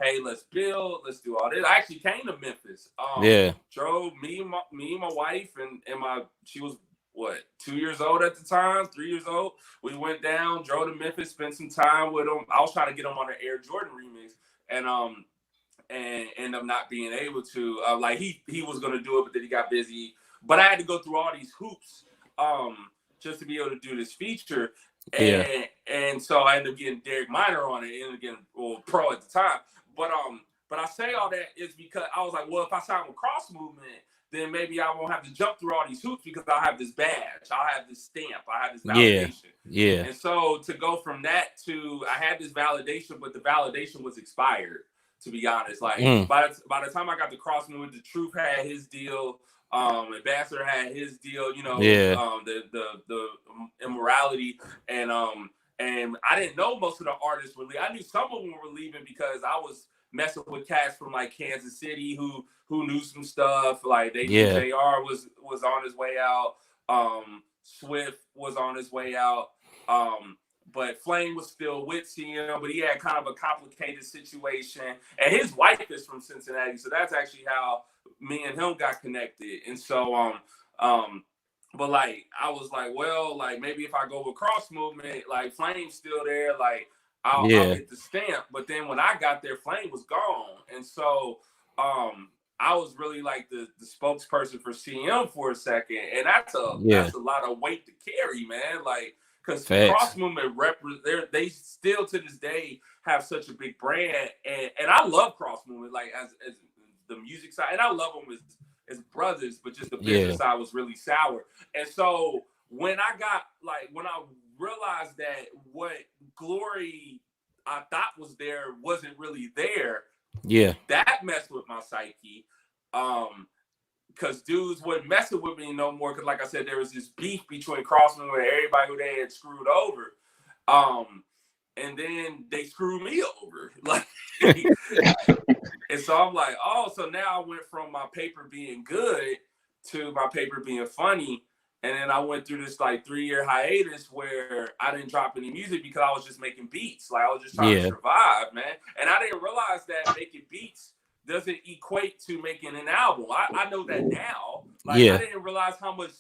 hey, let's build, let's do all this. I actually came to Memphis. Drove me and my wife and she was 2 years old at the time, 3 years old. We went down, drove to Memphis, spent some time with him. I was trying to get him on the Air Jordan remix, and end up not being able to. Like he was gonna do it, but then he got busy. But I had to go through all these hoops just to be able to do this feature. Yeah. And so I ended up getting Derek Minor on it, and again, pro at the time. But I say all that is because I was like, well, if I sign with Cross Movement, then maybe I won't have to jump through all these hoops because I'll have this badge, I'll have this stamp, I have this validation. Yeah. And so to go from that to I had this validation, but the validation was expired, to be honest. Like by the time I got to Cross Movement, the Truth had his deal, Ambassador had his deal, the immorality, and I didn't know most of the artists were leaving. I knew some of them were leaving because I was messing with cats from like Kansas City who knew some stuff. Like they knew JR was on his way out. Swift was on his way out. But Flame was still with CM, but he had kind of a complicated situation. And his wife is from Cincinnati, so that's actually how me and him got connected. And so but like I was like, well, like maybe if I go with Cross Movement, like Flame's still there, like I'll get the stamp. But then when I got there, Flame was gone. And so I was really like the spokesperson for CM for a second. And that's a lot of weight to carry, man. Like, because Cross Movement they still to this day have such a big brand. And I love Cross Movement, like as the music side. And I love them as brothers, but just the business side was really sour. And so when I realized that what glory I thought was there wasn't really there, that messed with my psyche. Because dudes wasn't messing with me no more. Because like I said, there was this beef between Crossman and everybody who they had screwed over. And then they screwed me over. Like, and so I'm like, oh, so now I went from my paper being good to my paper being funny. And then I went through this like 3-year hiatus where I didn't drop any music because I was just making beats. Like I was just trying to survive, man. And I didn't realize that making beats doesn't equate to making an album. I know that now. Like I didn't realize how much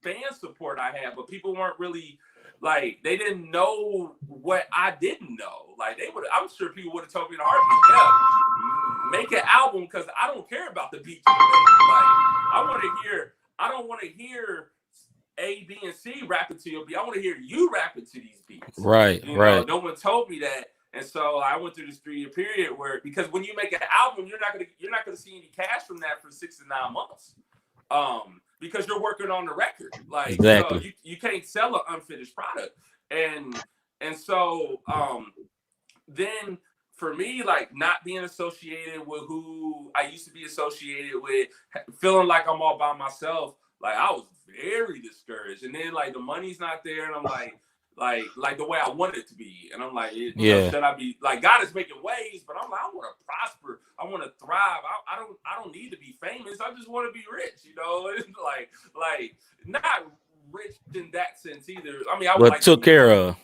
fan support I had, but people weren't really like, they didn't know what I didn't know. Like I'm sure people would have told me in a heartbeat, make an album because I don't care about the beats. Like I don't want to hear A, B, and C rapping to your beat. I want to hear you rapping to these beats. Right, you know, no one told me that. And so I went through this 3-year period where, because when you make an album, you're not gonna see any cash from that for 6 to 9 months, because you're working on the record. Like exactly. You can't sell an unfinished product, and so then for me, like not being associated with who I used to be associated with, feeling like I'm all by myself, like I was very discouraged. And then like the money's not there, and I'm like the way I want it to be. And I'm like, should I be like, God is making waves, but I'm like, I want to prosper. I want to thrive. I don't need to be famous. I just want to be rich, you know? like not rich in that sense either. I mean, I would like took care of.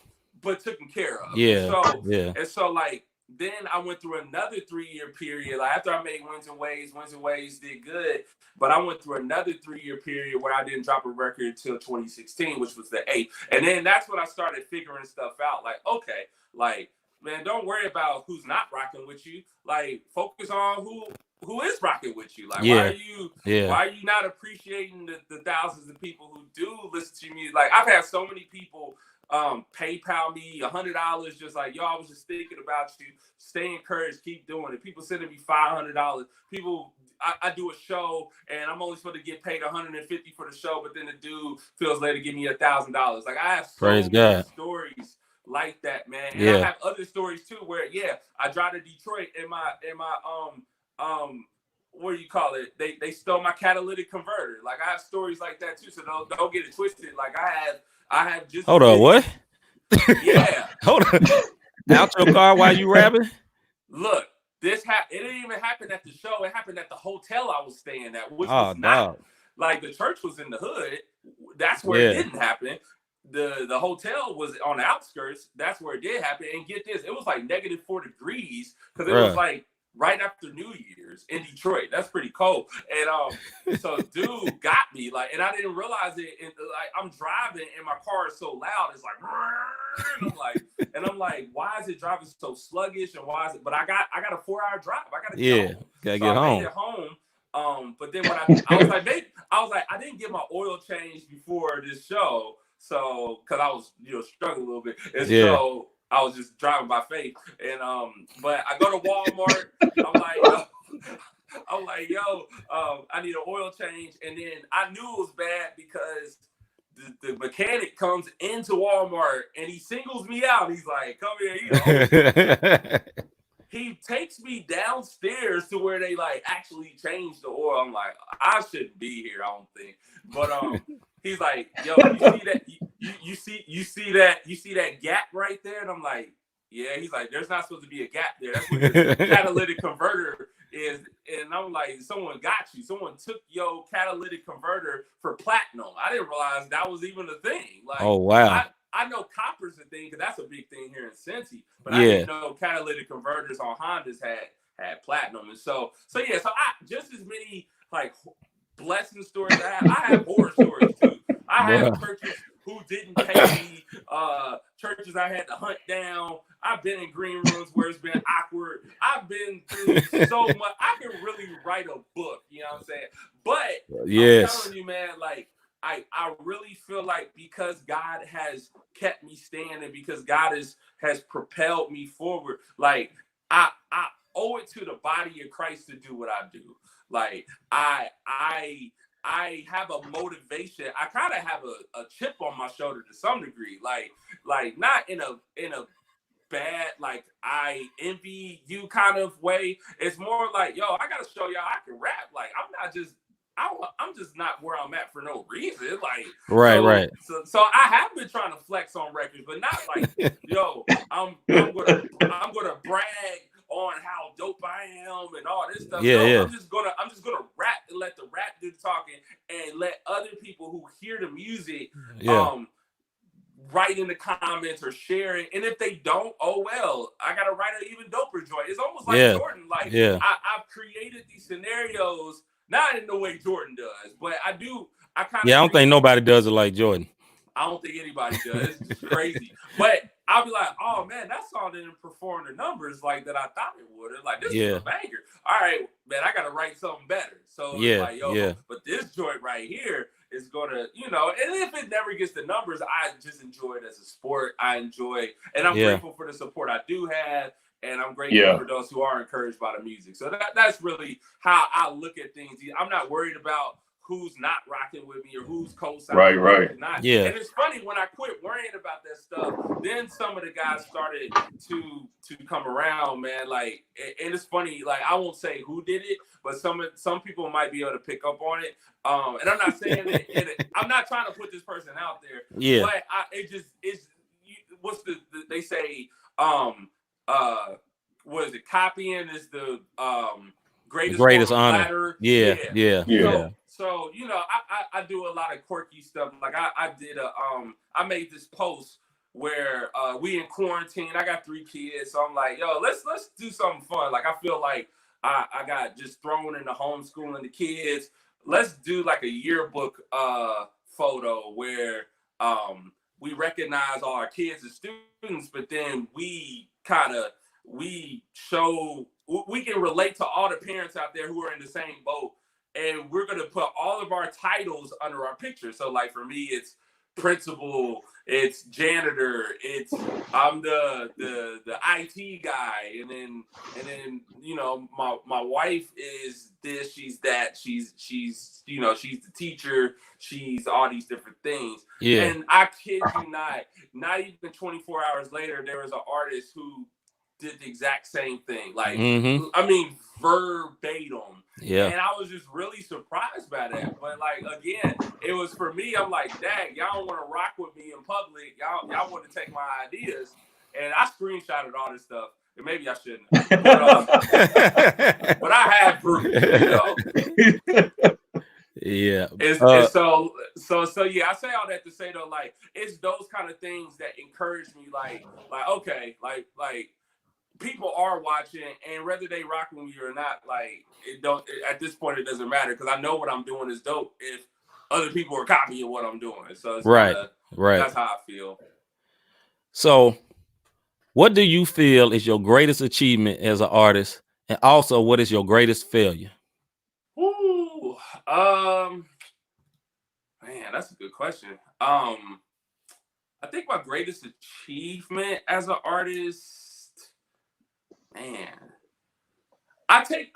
But taken care of. Yeah. And so like, then I went through another 3-year period. Like after I made Winds and Waves did good. But I went through another 3-year period where I didn't drop a record until 2016, which was the 8th. And then that's when I started figuring stuff out. Like, okay, like, man, don't worry about who's not rocking with you. Like, focus on who is rocking with you. Like, why are you not appreciating the thousands of people who do listen to your music? Like, I've had so many people PayPal me $100, just like, yo, I was just thinking about you. Stay encouraged, keep doing it. People sending me $500. People, I do a show and I'm only supposed to get paid $150 for the show, but then the dude feels later to give me $1,000. Like I have so many stories like that, man. And I have other stories too where I drive to Detroit and my what do you call it? They stole my catalytic converter. Like I have stories like that too. So don't get it twisted. Like I have just hold on, what? Yeah. Hold on. Out your car while you rapping? Look, it didn't even happen at the show. It happened at the hotel I was staying at, which was not like the church was in the hood. That's where it didn't happen. The hotel was on the outskirts. That's where it did happen. And get this, it was like -4 degrees because it was like right after New Year's in Detroit. That's pretty cold. And so dude got me like, and I didn't realize it. And like I'm driving and my car is so loud. It's like, and I'm like, why is it driving so sluggish? And why is it? But I got a 4-hour drive. I got to gotta get home. Made it home. But then when I was like, I didn't get my oil changed before this show. So, because I was, struggling a little bit. And so I was just driving by faith. And but I go to Walmart. I'm like, yo, I need an oil change. And then I knew it was bad because the mechanic comes into Walmart and he singles me out. He's like, come here, He takes me downstairs to where they like actually change the oil. I'm like, I shouldn't be here, I don't think. But he's like, yo, you see that? You see that gap right there? And I'm like, yeah. He's like, there's not supposed to be a gap there. That's what the catalytic converter is. And I'm like, someone got you. Someone took your catalytic converter for platinum. I didn't realize that was even a thing. Like, oh wow. I know copper's a thing because that's a big thing here in Cincy, but I didn't know catalytic converters on Hondas had platinum. And so I just as many like blessing stories I have horror stories too. I have churches who didn't pay me, churches I had to hunt down. I've been in green rooms where it's been awkward. I've been through so much. I can really write a book, you know what I'm saying? But I'm telling you, man, like I really feel like because God has kept me standing, because God has propelled me forward, like I owe it to the body of Christ to do what I do. Like I have a motivation. I kind of have a chip on my shoulder to some degree, like not in a bad, like I envy you kind of way. It's more like, yo, I gotta show y'all I can rap. Like I'm just not where I'm at for no reason. Like right. So I have been trying to flex on records, but not like, yo, I'm gonna brag on how dope I am and all this stuff. I'm just gonna rap and let the rap do the talking and let other people who hear the music write in the comments or share it. And if they don't, oh well, I gotta write an even doper joint. It's almost like Jordan. Like I've created these scenarios, not in the way Jordan does, but I don't think nobody does it like Jordan. I don't think anybody does. It's just crazy. But I'll be like, oh man, that song didn't perform the numbers like that I thought it would. It's like, this is a banger. All right, man, I gotta write something better. So it's like, yo, but this joint right here is gonna, and if it never gets the numbers, I just enjoy it as a sport. I enjoy, and I'm grateful for the support I do have. And I'm grateful for those who are encouraged by the music. So that's really how I look at things. I'm not worried about who's not rocking with me or who's co-signing. Right. Not. Yeah. And it's funny, when I quit worrying about that stuff, then some of the guys started to come around, man. Like, and it's funny, like I won't say who did it, but some people might be able to pick up on it. And I'm not saying that I'm not trying to put this person out there. Yeah. But what's they say, what is it? Copying is the greatest honor. Yeah. So I do a lot of quirky stuff. Like I did I made this post where we in quarantine. I got 3 kids, so I'm like, yo, let's do something fun. Like I feel like I got just thrown into homeschooling the kids. Let's do like a yearbook photo where we recognize all our kids as students, but then we show we can relate to all the parents out there who are in the same boat, and we're going to put all of our titles under our picture. So like for me, it's principal, it's janitor, it's I'm the IT guy, and then my wife is this, she's that, she's the teacher, she's all these different things. And I kid you not even 24 hours later, there was an artist who did the exact same thing. Like, I mean, verbatim. Yeah. And I was just really surprised by that. But like, again, it was for me, I'm like, dang, y'all don't want to rock with me in public. Y'all want to take my ideas. And I screenshotted all this stuff. And maybe I shouldn't. But I have proof, Yeah. So yeah, I say all that to say though, like, it's those kind of things that encourage me, like okay, like people are watching, and whether they rock with me or not, like at this point it doesn't matter, because I know what I'm doing is dope if other people are copying what I'm doing. So it's right. That's how I feel. So what do you feel is your greatest achievement as an artist, and also what is your greatest failure? Ooh, man, that's a good question. I think my greatest achievement as an artist, man. I think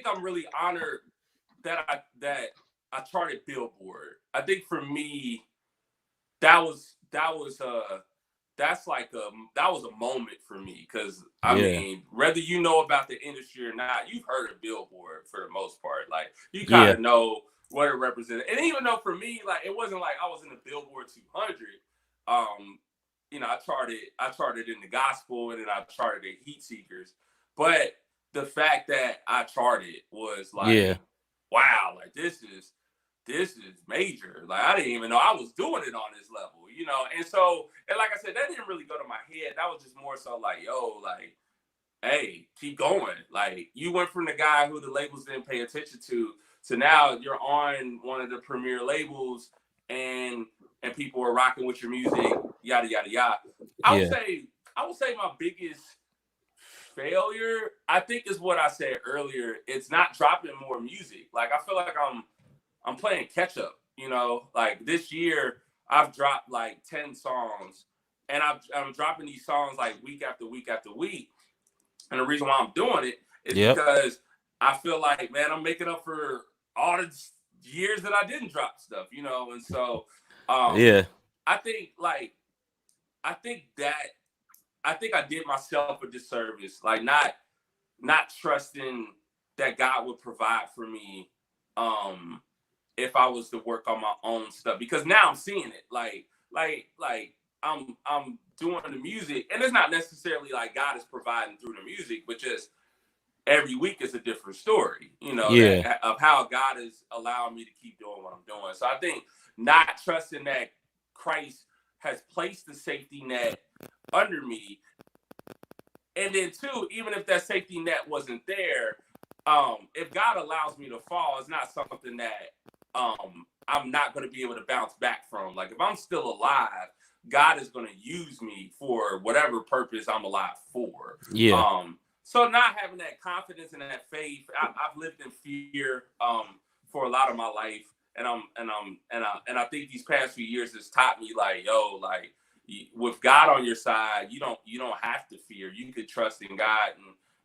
I'm really honored that I charted Billboard. I think for me, that was a moment for me, because I mean, whether you know about the industry or not, you've heard of Billboard for the most part. Like, you kind of know what it represented. And even though for me, like, it wasn't like I was in the Billboard 200. You know, I charted in the gospel, and then I charted in Heat Seekers. But the fact that I charted was like, wow, like this is major. Like, I didn't even know I was doing it on this level, you know? And so, and like I said, that didn't really go to my head. That was just more so like, yo, like, hey, keep going. Like, you went from the guy who the labels didn't pay attention to now you're on one of the premier labels, and people are rocking with your music, yada, yada, yada. I would say my biggest failure, I think, is what I said earlier. It's not dropping more music. Like, I feel like I'm playing catch up, you know. Like, this year I've dropped like 10 songs, and I'm dropping these songs like week after week after week. And the reason why I'm doing it is because I feel like, man, I'm making up for all the years that I didn't drop stuff, you know. And so I think I did myself a disservice, like not trusting that God would provide for me if I was to work on my own stuff, because now I'm seeing it. Like I'm doing the music, and it's not necessarily like God is providing through the music, but just every week is a different story, you know, of how God is allowing me to keep doing what I'm doing. So I think not trusting that Christ has placed the safety net under me. And then two, even if that safety net wasn't there, if God allows me to fall, it's not something that I'm not going to be able to bounce back from. Like, if I'm still alive, God is going to use me for whatever purpose I'm alive for. So not having that confidence and that faith, I've lived in fear for a lot of my life, and I think these past few years has taught me, like, yo, like, with God on your side, you don't have to fear. You could trust in God,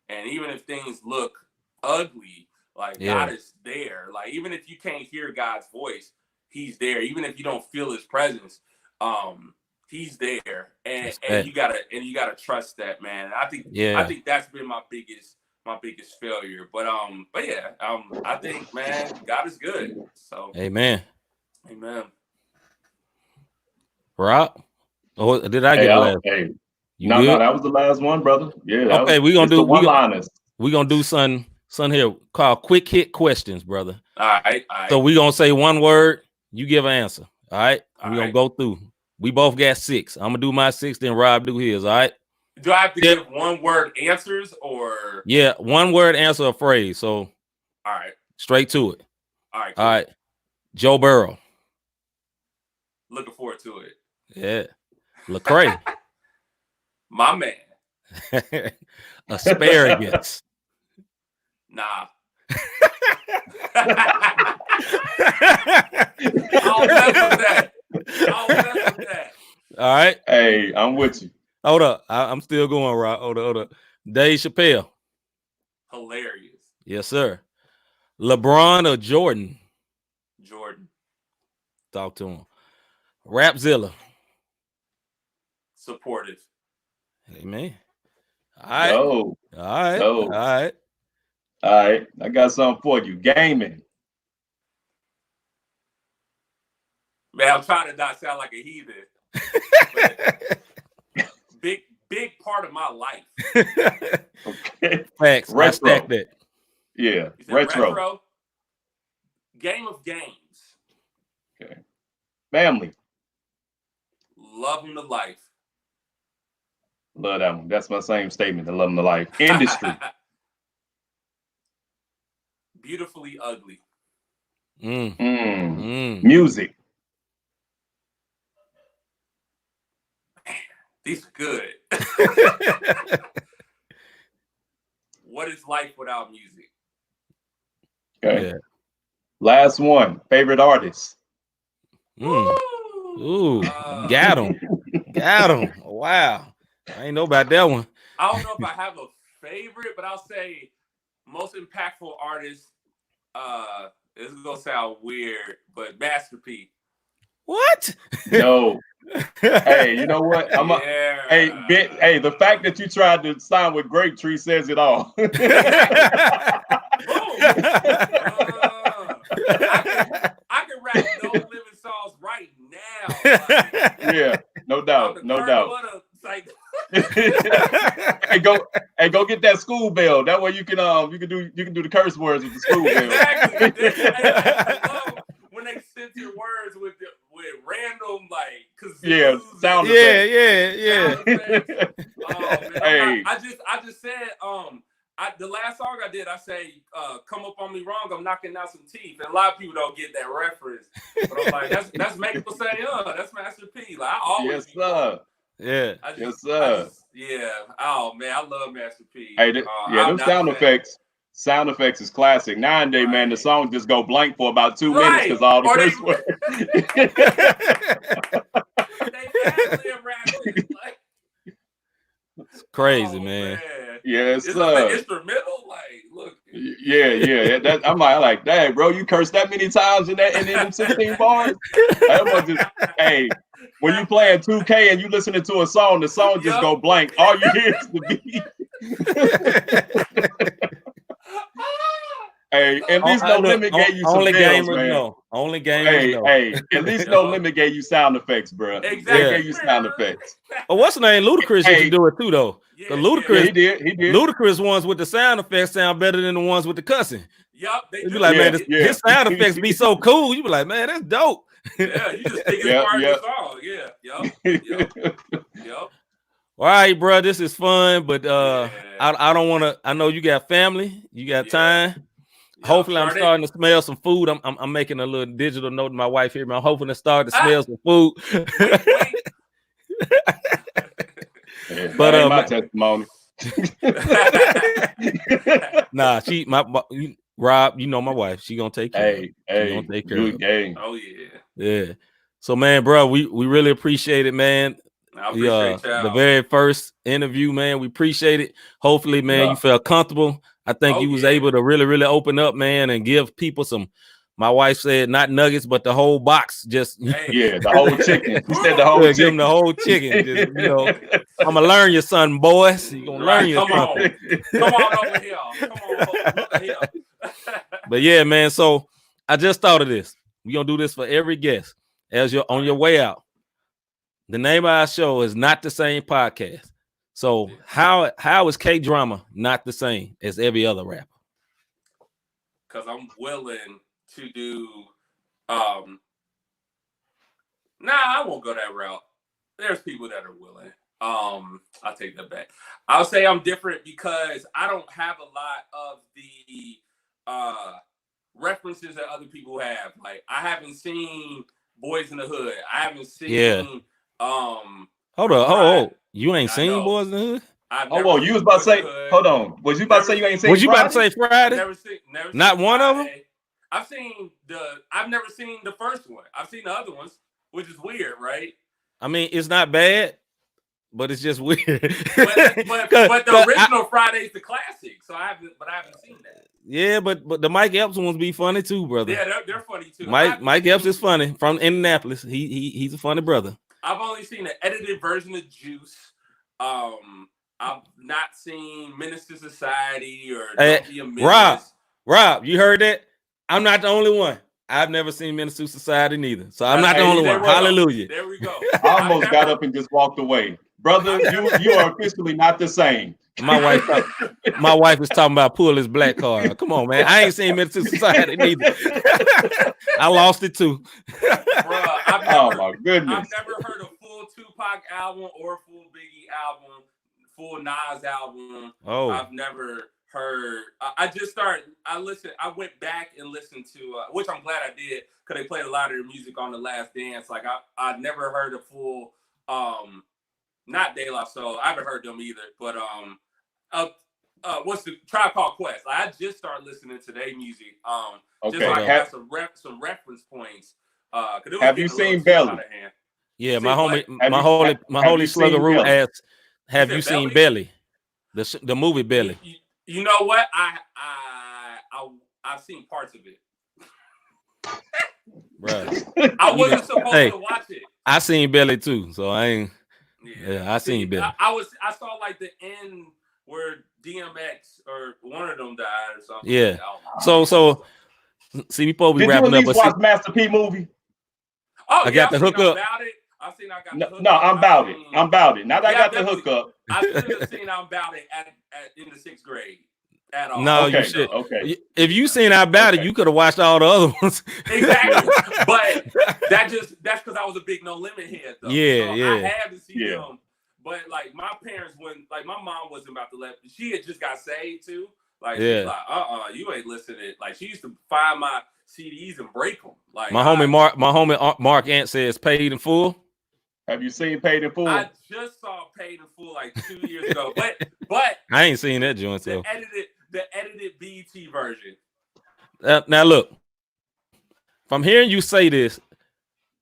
and even if things look ugly, like, God is there. Like, even if you can't hear God's voice, He's there. Even if you don't feel His presence, He's there, and you gotta trust that, man. I think that's been my biggest failure. But I think, man, God is good. So amen. Rob, oh, did I get the last? No, that was the last one, brother. Yeah. Okay, we're gonna do one-liners. We're gonna do something here called quick hit questions, brother. All right. So we're gonna say one word, you give an answer. All right. We're gonna go through. We both got 6. I'm gonna do my 6, then Rob do his. All right. Do I have to give one word answers, or? Yeah, one word answer a phrase. So all right. Straight to it. All right. Cool. All right. Joe Burrow. Looking forward to it. Yeah. Lecrae. My man. Asparagus. Nah. I'll mess with that. All right. Hey, I'm with you. Hold up. I'm still going, Rob. Hold up. Dave Chappelle. Hilarious. Yes, sir. LeBron or Jordan? Jordan. Talk to him. Rapzilla. Supportive. Amen. All right. All right. All right. I got something for you. Gaming. Man, I'm trying to not sound like a heathen. big part of my life. Okay. Facts. Retro. I stacked that. Yeah. Retro. Game of games. Okay. Family. Love them to life. Love that one. That's my same statement. I love them to life. Industry. Beautifully ugly. Music. These are good. What is life without music? Okay. Yeah. Last one. Favorite artist. Ooh, got him. Got him. Wow. I ain't know about that one. I don't know if I have a favorite, but I'll say most impactful artist. This is gonna sound weird, but Master P. What? Yo. Hey, you know what? Hey, the fact that you tried to sign with Grape Tree says it all. I can rap No Living Songs right now. Like, yeah, no doubt, no doubt. Hey, go get that school bell. That way you can do the curse words with the school bell. Exactly. I love when they censor words with random sound effects. Hey, I just said the last song I did, I say, "Come up on me wrong, I'm knocking out some teeth," and a lot of people don't get that reference. But I'm like, that's make people say, that's Master P. Like I always, yes, sir. Yeah. Yes, sir. Yeah. Oh man, I love Master P. Hey, them sound effects. Sound effects is classic. Nowadays, man, the songs just go blank for about 2 minutes because all the curse words. It's crazy, man. Yes, it's sir. Instrumental, like, look. Yeah. I'm like, dang, bro, you cursed that many times in them 16 bars. That was just, hey, when you playing 2K and you listening to a song, the song just go blank. All you hear is the beat. Hey, at least No Limit gave you some bells, man. Only gamers know. Hey, at least No Limit gave you sound effects, bro. Exactly. They gave you sound effects. Oh, what's the name? Ludacris used to do it too, though. The Ludacris, he did. Ludacris ones with the sound effects sound better than the ones with the cussing. Yup, they do. be Like, man, his sound effects be so cool. You be like, man, that's dope. Yeah, you just think it's part of the song. Yeah, yup. All right, bro, this is fun, but I don't want to. I know you got family, you got time. Hopefully, I'm starting to smell some food. I'm making a little digital note to my wife here, man. I'm hoping to start to smell some food. But my testimony. Nah, Rob, you know my wife. She gonna take care. She gonna take care. Good game. Oh yeah. Yeah. So, man, bro, we really appreciate it, man. I appreciate the very first interview, man. We appreciate it. Hopefully, man, you felt comfortable. I think you was able to really, really open up, man, and give people some. My wife said not nuggets, but the whole box. Just the whole chicken. He said the whole chicken. Give them the whole chicken. Just, I'm gonna learn your son, boys. You gonna learn your son. Come on over here. Come on over here. But yeah, man. So I just thought of this. We gonna do this for every guest as you're on your way out. The name of our show is Not the Same Podcast. So how is K-Drama not the same as every other rapper? Because I'm willing to do I won't go that route. There's people that are willing. I'll take that back. I'll say I'm different because I don't have a lot of the references that other people have. Like I haven't seen Boys in the Hood. I haven't seen hold on. You ain't seen Boys in the Hood? You was about to say, hold on. Was you about to say you ain't seen Was you about to say Friday? Never Not one of them? I've never seen the first one. I've seen the other ones, which is weird, right? I mean, it's not bad, but it's just weird. but the original Friday's the classic, so I haven't seen that. Yeah, but the Mike Epps ones be funny too, brother. Yeah, they're funny too. Mike Epps is funny from Indianapolis. He's a funny brother. I've only seen an edited version of Juice. I've not seen Minister Society or Don't Be a Menace. Rob, you heard that? I'm not the only one. I've never seen Minister Society neither. So I'm not the only one. Hallelujah. There we go. I almost got up and just walked away. Brother, you are officially not the same. My wife is talking about pull his black card. Come on, man. I ain't seen Minister Society neither. I lost it too. Oh my goodness. I've never heard a full Tupac album or full Biggie album, full Nas album. Oh. I've never heard. I went back and listened to, which I'm glad I did, because they played a lot of their music on The Last Dance. Like I never heard a full, not De La Soul. I haven't heard them either. But what's the Tribe Called Quest? Like, I just started listening to their music. Just so I have some reference points. Have you seen Belly? Yeah, my holy sluggeroo asked, "Have you seen Belly? The movie Belly?" You know what? I've seen parts of it. Right. I wasn't supposed to watch it. I seen Belly too, so I ain't. Yeah, I seen Belly. I saw like the end where DMX or one of them died or something. Yeah. So see, before we wrapping up, watch Master P movie? Oh, I got the hookup. I seen I got the hookup. No, I'm about it. I'm about it. Now that I got the hookup. I should have seen I'm about it in the 6th grade. At all. No, okay, you should. Okay. If you seen I About It, you could have watched all the other ones. Exactly. But that's because I was a big No Limit head though. Yeah, so yeah. I had to see them. But like my parents wouldn't, like my mom wasn't about to let, she had just got saved too. Like, she's like, you ain't listening. Like she used to find my CDs and break them. Like my homie Mark Ant says Paid in Full. Have you seen Paid in Full? I just saw Paid in Full like 2 years ago. But I ain't seen that joint. So the edited BET version. Now look, if I'm hearing you say this,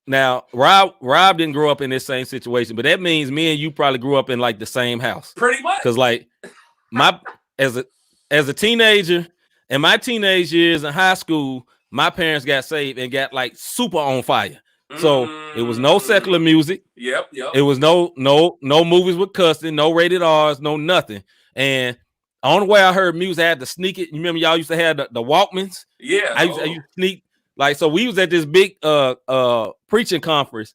now Rob didn't grow up in this same situation, but that means me and you probably grew up in like the same house. Pretty much. Because like as a teenager, in my teenage years in high school, my parents got saved and got like super on fire. So it was no secular music. Yep. It was no movies with cussing, no rated R's, no nothing. And the only way I heard music, I had to sneak it. You remember y'all used to have the Walkmans? Yeah. I used to sneak, like, so we was at this big preaching conference,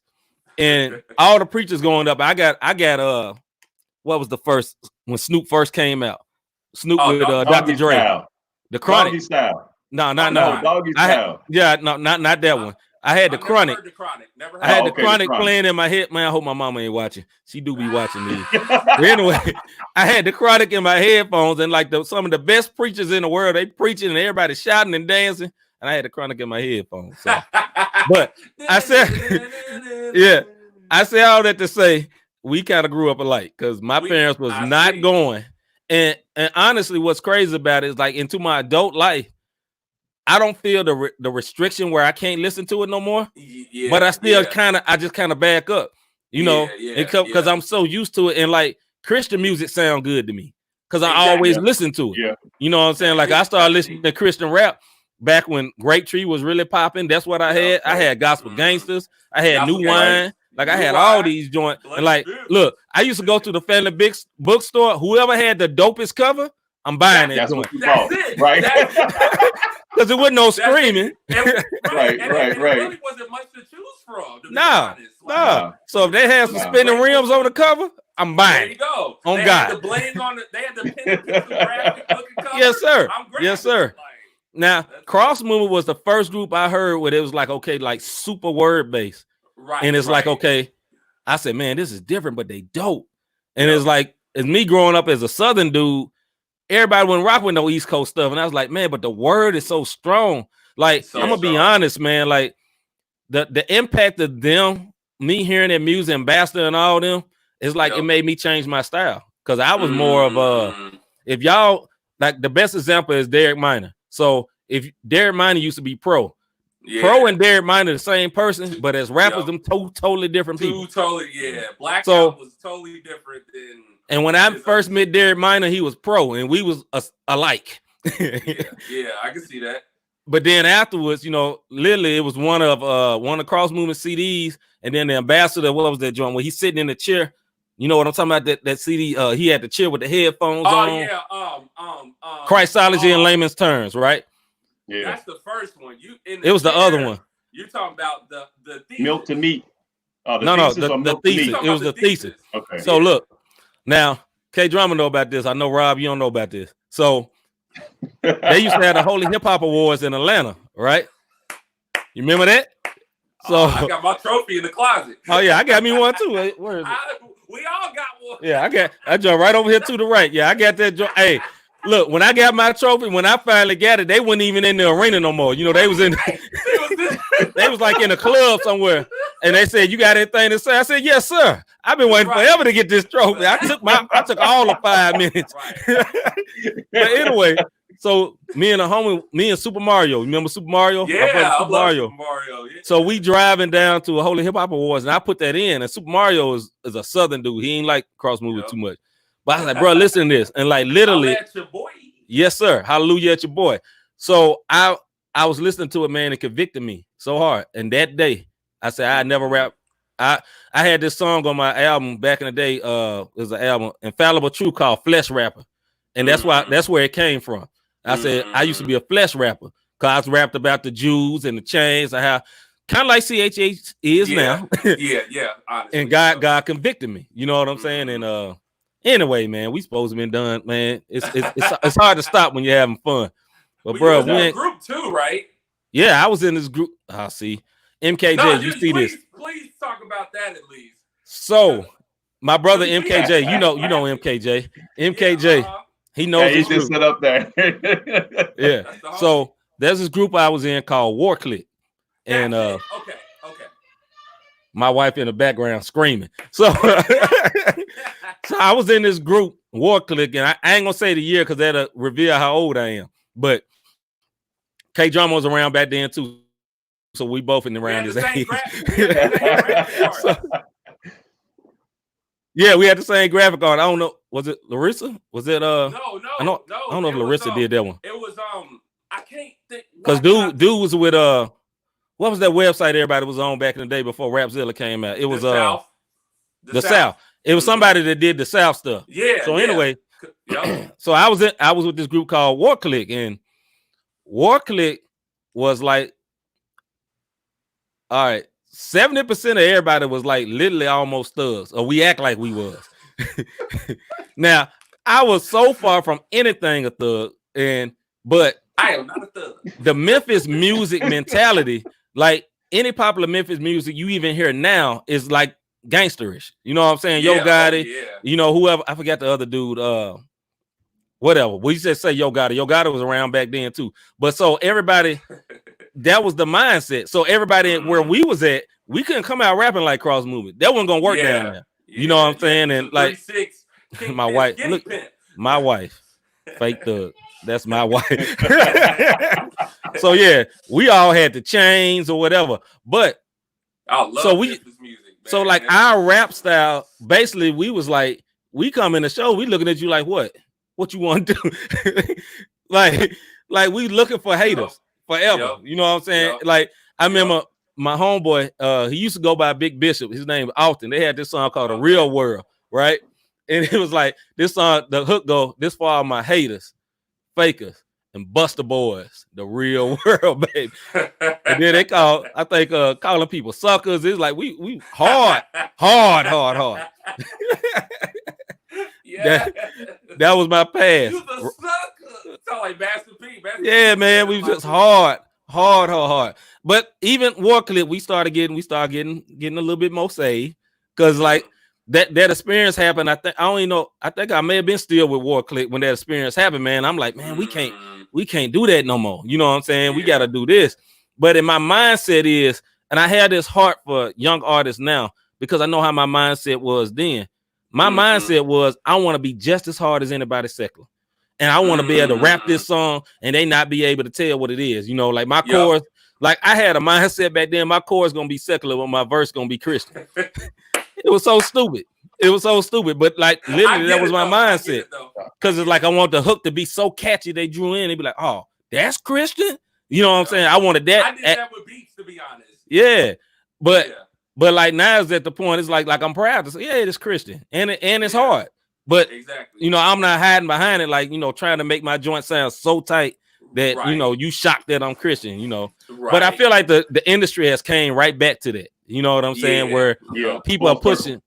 and all the preachers going up. I got what was the first when Snoop first came out? Snoop with Dr. Dre. Style. The Chronic. Doggy Style. No. Doggy Style. Not that one. I had the Chronic. Never I had the Chronic playing in my head. Man, I hope my mama ain't watching. She do be watching me. But anyway, I had the Chronic in my headphones, and like some of the best preachers in the world, they preaching and everybody shouting and dancing, and I had the Chronic in my headphones. So. But I said, I say all that to say we kind of grew up alike because my parents was not going. And honestly, what's crazy about it is like into my adult life, I don't feel the restriction where I can't listen to it no more. Yeah, but I still I just kind of back up, you know, because I'm so used to it. And like Christian music sound good to me because I always listen to it. Yeah. You know what I'm saying? Like I started listening to Christian rap back when Grape Tree was really popping. That's what I had. I had Gospel Gangsters. I had New Wine. Like I had all these joints. And like, look, I used to go to the family big bookstore. Whoever had the dopest cover, I'm buying that joint. That's it, right? Because there wasn't no screaming. Right. It really wasn't much to choose from. No. So if they had some spinning rims on the cover, I'm buying. There you go. On they God. Had the bling on it. They had the pin graphic looking cover. Yes, sir. Yes, sir. Now, Cross Movement was the first group I heard where it was like, okay, like super word based. Right. And it's like, okay, I said, man, this is different, but they dope. And it's like, as me growing up as a Southern dude, everybody wouldn't rock with no East Coast stuff. And I was like, man, but the word is so strong. Like, I'm going to be honest, man. Like, the impact of them, me hearing that music, Ambassador and all them, it's like it made me change my style. Because I was more of if y'all, like, the best example is Derek Minor. So, if Derek Minor used to be Pro. Yeah. Pro and Derek Minor the same person, but as rappers, them totally different people. Blackout was totally different than. And when I first met Derek Minor, he was Pro, and we was alike. yeah, I can see that. But then afterwards, you know, literally it was one of Cross Movement CDs, and then the Ambassador. What was that joint where he's sitting in the chair? You know what I'm talking about? That CD. He had the chair with the headphones on. Oh yeah. Christology in layman's terms, right? Yeah. That's the first one. It was the other one. You're talking about the thesis. Milk to Meat. The thesis. It was the thesis. Okay. So look, now K-Drama know about this. I know Rob, you don't know about this. So they used to have the Holy Hip Hop Awards in Atlanta, right? You remember that? So I got my trophy in the closet. Oh yeah, I got me one too. Where is it? We all got one. Yeah, I joined right over here to the right. Yeah, I got that joint. Hey. Look, when I got my trophy, when I finally got it, they weren't even in the arena no more. You know, they was in they was like in a club somewhere, and they said, "You got anything to say?" I said, "Yes, sir. I've been waiting forever to get this trophy." I took all of 5 minutes. But anyway, So me and Super Mario. Remember Super Mario? Yeah, Super Mario. Super Mario. Yeah. So we driving down to a Holy Hip Hop Awards, and I put that in. And Super Mario is a Southern dude. He ain't like cross moving too much. But I was like, bro, listen to this. And like literally, at your boy. Yes, sir. Hallelujah at your boy. So I was listening to it, man. It convicted me so hard. And that day, I said, I never rap. I had this song on my album back in the day. It was an album, Infallible Truth, called Flesh Rapper. And that's where it came from. I said, I used to be a flesh rapper because I rapped about the Jews and the chains and how kind of like CHH is now. yeah. Honestly, and God convicted me. You know what I'm saying? And anyway, man, we supposed to been done, man. It's hard to stop when you're having fun. But bro, we in group too, right? Yeah, I was in this group. I see. MKJ, no, you see this. Please talk about that at least. So my brother MKJ, you know MKJ. MKJ, he knows this group. Sit up there. Yeah. So there's this group I was in called War Clique. And okay. My wife in the background screaming. So so I was in this group, War Clique, and I ain't gonna say the year because that'll reveal how old I am. But K-Drama was around back then too. So we both in around his age. Yeah, we had the same graphic on. I don't know. Was it Larissa? Was it No. I don't know if Larissa did that one. It was I can't think because dude was with what was that website everybody was on back in the day before Rapzilla came out? It was the South. It was somebody that did the South stuff. Yeah. So anyway, so I was with this group called War Clique, and War Clique was like, all right, 70% of everybody was like literally almost thugs, or we act like we was. Now, I was so far from anything a thug, but I am not a thug. The Memphis music mentality, like any popular Memphis music you even hear now, is like gangsterish. You know what I'm saying? Yo Gotti, you know, whoever, I forgot the other dude, whatever. We just say Yo Gotti. Yo Gotti was around back then too. But so everybody, that was the mindset. So everybody where we was at, we couldn't come out rapping like cross movement. That wasn't gonna work down there. You know what I'm saying? And like my wife, look, my wife, fake thug. That's my wife. So yeah, we all had the chains or whatever. But I love so music, so like our rap style, basically, we was like, we come in the show, we looking at you like, what you want to do? like we looking for haters forever. You know what I'm saying? Like I remember my homeboy, he used to go by Big Bishop. His name was Alton. They had this song called The Real World, right? And it was like this song, the hook go, this for all my haters, fakers, and Buster Boys, the real world, baby. And then they call, I think, calling people suckers. It's like we hard. Yeah, that was my past. You the sucker. Sound like Master P. Yeah, man, we was just hard. But even War Clique, we started getting a little bit more saved because like that experience happened. I think I may have been still with War Clique when that experience happened, man. I'm like, man, we can't do that no more. You know what I'm saying? We got to do this. But in my mindset is, and I have this heart for young artists now because I know how my mindset was then. My mindset was, I want to be just as hard as anybody secular. And I want to be able to rap this song and they not be able to tell what it is. You know, like my chorus, like I had a mindset back then, my chorus going to be secular, but my verse going to be Christian. It was so stupid. But like literally that was my mindset. Because it's like I want the hook to be so catchy they drew in. They'd be like, oh, that's Christian? You know what I'm saying? I wanted that. I did that with beats, to be honest. Yeah. But like now it's at the point, it's like I'm proud to say, yeah, it's Christian. And it's hard. But you know, I'm not hiding behind it, like, you know, trying to make my joint sound so tight that you know, you shocked that I'm Christian, you know. But I feel like the industry has came right back to that. You know what I'm saying? Where people are pushing,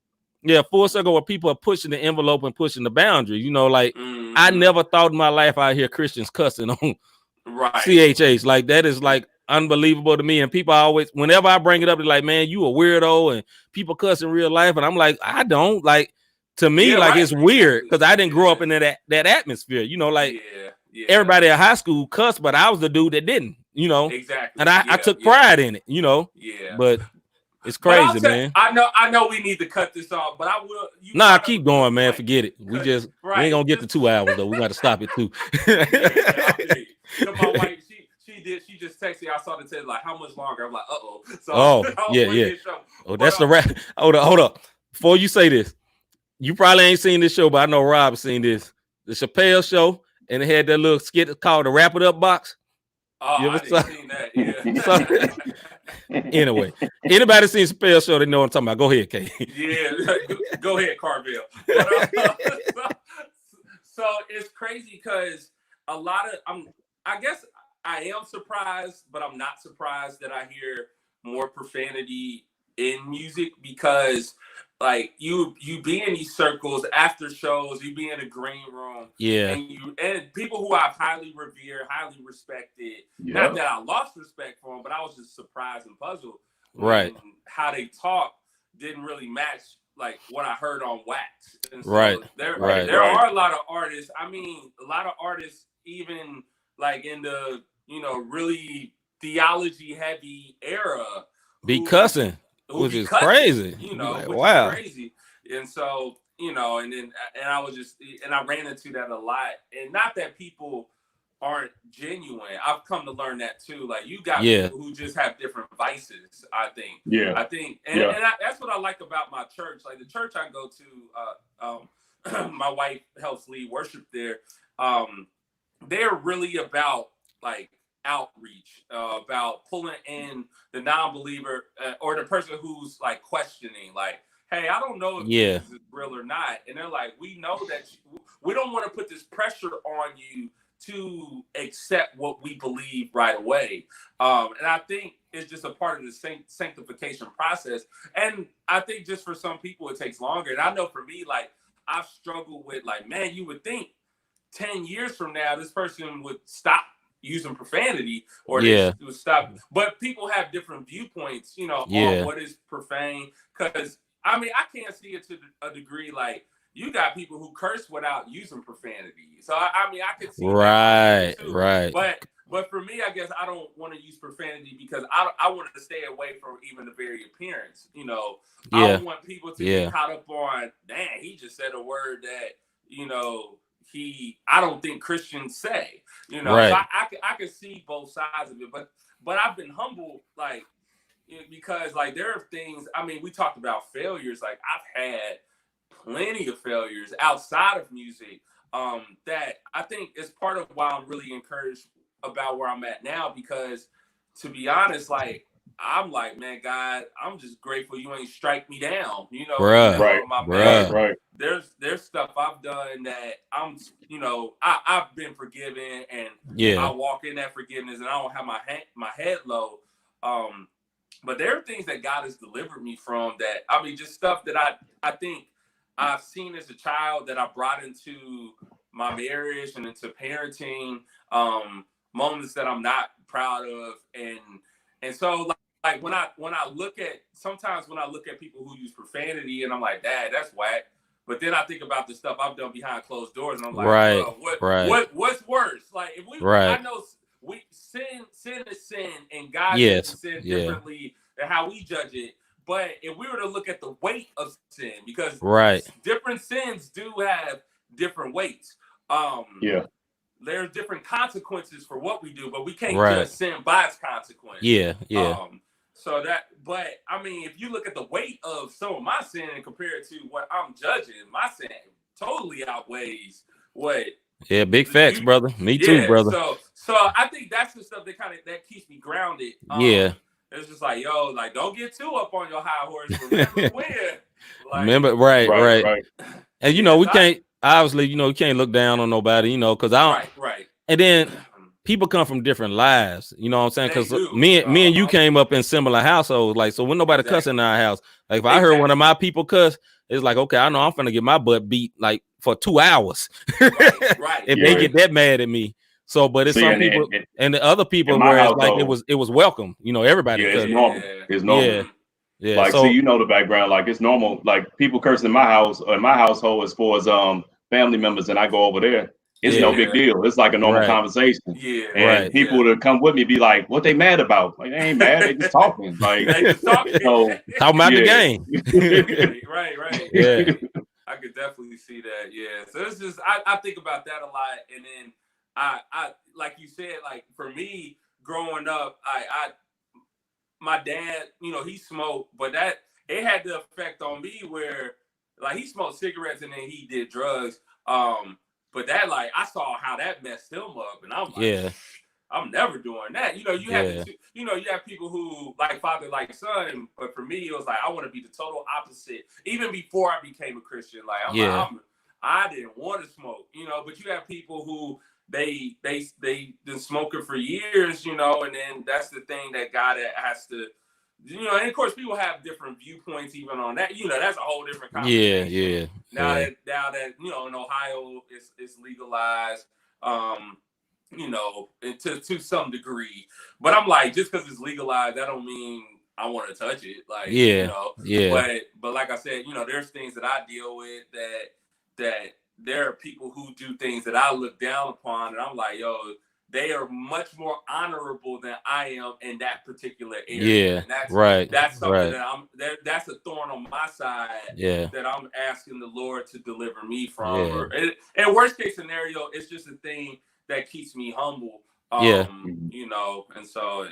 full circle, where people are pushing the envelope and pushing the boundary. You know, like I never thought in my life I'd hear Christians cussing on CHH. Like that is like unbelievable to me. And people always, whenever I bring it up, they're like, man, you a weirdo, and people cuss in real life. And I'm like, I don't. Like, to me, like it's weird because I didn't grow up in that atmosphere. You know, like everybody at high school cussed, but I was the dude that didn't, you know. And I took pride in it, you know. But It's crazy, man. I know we need to cut this off, but I will. Nah, keep going, man. Forget it. We ain't gonna get to 2 hours though. We got to stop it too. My wife, she just texted me. I saw the text like, how much longer? I'm like, yeah. Oh, that's the wrap. Hold up. Before you say this, you probably ain't seen this show, but I know Rob seen this. The Chappelle Show, and it had that little skit called the Wrap It Up Box. Oh, I didn't seen that. Yeah. Anyway, anybody seen Chappelle Show, they know what I'm talking about. Go ahead, Kay. Yeah, go ahead, Carville. So it's crazy because a lot of I guess I am surprised, but I'm not surprised that I hear more profanity in music because like you be in these circles after shows, you be in a green room, and people who I've highly revered, highly respected. Not that I lost respect for them, but I was just surprised and puzzled. Right, how they talk didn't really match like what I heard on Wax. And so there are a lot of artists. I mean, a lot of artists, even like in the really theology heavy era, be cussing. Which is crazy, like, which wow, is crazy. And so, and I was I ran into that a lot. And not that people aren't genuine. I've come to learn that too. Like you got people who just have different vices, I think. Yeah. I think, and that's what I like about my church. Like the church I go to, my wife helps lead worship there. They're really about like outreach, about pulling in the non-believer or the person who's like questioning, like, hey, I don't know if this is real or not. And they're like, we know that we don't want to put this pressure on you to accept what we believe right away. And I think it's just a part of the sanctification process. And I think just for some people, it takes longer. And I know for me, like, I've struggled with like, man, you would think 10 years from now, this person would stop using profanity or they would stop. But people have different viewpoints, on what is profane. Because, I mean, I can't see it to a degree like, you got people who curse without using profanity. So I mean, I could see right. But for me, I guess I don't want to use profanity because I wanted to stay away from even the very appearance. I don't want people to get caught up on, dang, he just said a word that I don't think Christians say. So I can see both sides of it, but I've been humbled, like because like there are things. I mean, we talked about failures. Like I've had plenty of failures outside of music that I think is part of why I'm really encouraged about where I'm at now, because to be honest, like I'm like, man, God, I'm just grateful you ain't strike me down, Right. There's stuff I've done that I'm, I've been forgiven, and I walk in that forgiveness, and I don't have my head low. But there are things that God has delivered me from that, I mean, just stuff that I think I've seen as a child that I brought into my marriage and into parenting, moments that I'm not proud of. And so like when I look at people who use profanity and I'm like, Dad, that's whack. But then I think about the stuff I've done behind closed doors and I'm like, what's worse? Like if I know sin is sin and God doesn't sin differently than how we judge it. But if we were to look at the weight of sin, because different sins do have different weights. There's different consequences for what we do, but we can't just sin by its consequence. But I mean, if you look at the weight of some of my sin and compare it to what I'm judging, my sin totally outweighs what. Yeah, big facts, brother. Me too, brother. So I think that's the stuff that keeps me grounded. It's just like, yo, like, don't get too up on your high horse. Remember when? Like, remember, right. And, we can't, obviously, you can't look down on nobody, because I don't. Right. And then people come from different lives, you know what I'm saying? Because me and you came up in similar households. Like, so when nobody cuss in our house, like, if I heard one of my people cuss, it's like, okay, I know I'm finna get my butt beat, like, for 2 hours. If they get that mad at me. So, but it's some people and the other people where it's like it was welcome, everybody. It's normal. It's normal. Yeah. Like, so, the background, like it's normal. Like people cursing in my house or in my household as far as family members, and I go over there. It's no big deal. It's like a normal conversation. Yeah. And people that come with me be like, what they mad about? Like, they ain't mad, they just talking. Like, they just talking. So, talking about the game. Right. Yeah. I could definitely see that. Yeah. So it's just I think about that a lot. And then I like you said, like for me growing up, my dad, you know, he smoked, but it had the effect on me where like he smoked cigarettes and then he did drugs. But that, like, I saw how that messed him up, and I'm like, I'm never doing that. You know, you have you have people who like father, like son, but for me, it was like I want to be the total opposite. Even before I became a Christian, like I didn't want to smoke, you know. But you have people who they been smoking for years, you know, and then that's the thing that God has to. You know, and of course, people have different viewpoints even on that. You know, that's a whole different conversation. Now that you know, in Ohio, it's legalized, you know, to some degree. But I'm like, just because it's legalized, that don't mean I want to touch it. Like, you know, But like I said, you know, there's things that I deal with that there are people who do things that I look down upon, and I'm like, yo. They are much more honorable than I am in that particular area. And that's something that that's a thorn on my side that I'm asking the Lord to deliver me from. And worst case scenario, it's just a thing that keeps me humble. You know, and so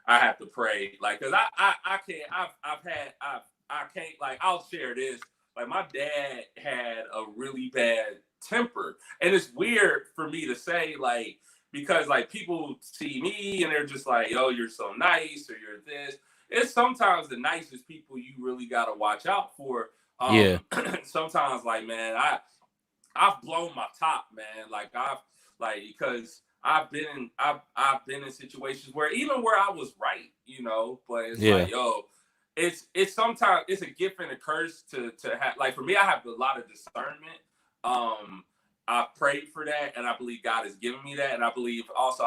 I have to pray, like, cause I can't like I'll share this. Like my dad had a really bad temper, and it's weird for me to say like. Because like people see me and they're just like, yo, you're so nice or you're this. It's sometimes the nicest people you really gotta watch out for. Sometimes like, man, I've blown my top, man. Because I've been in situations where even where I was right, you know, but it's like, yo, it's sometimes it's a gift and a curse to have. Like for me, I have a lot of discernment. I prayed for that, and I believe God has given me that, and I believe also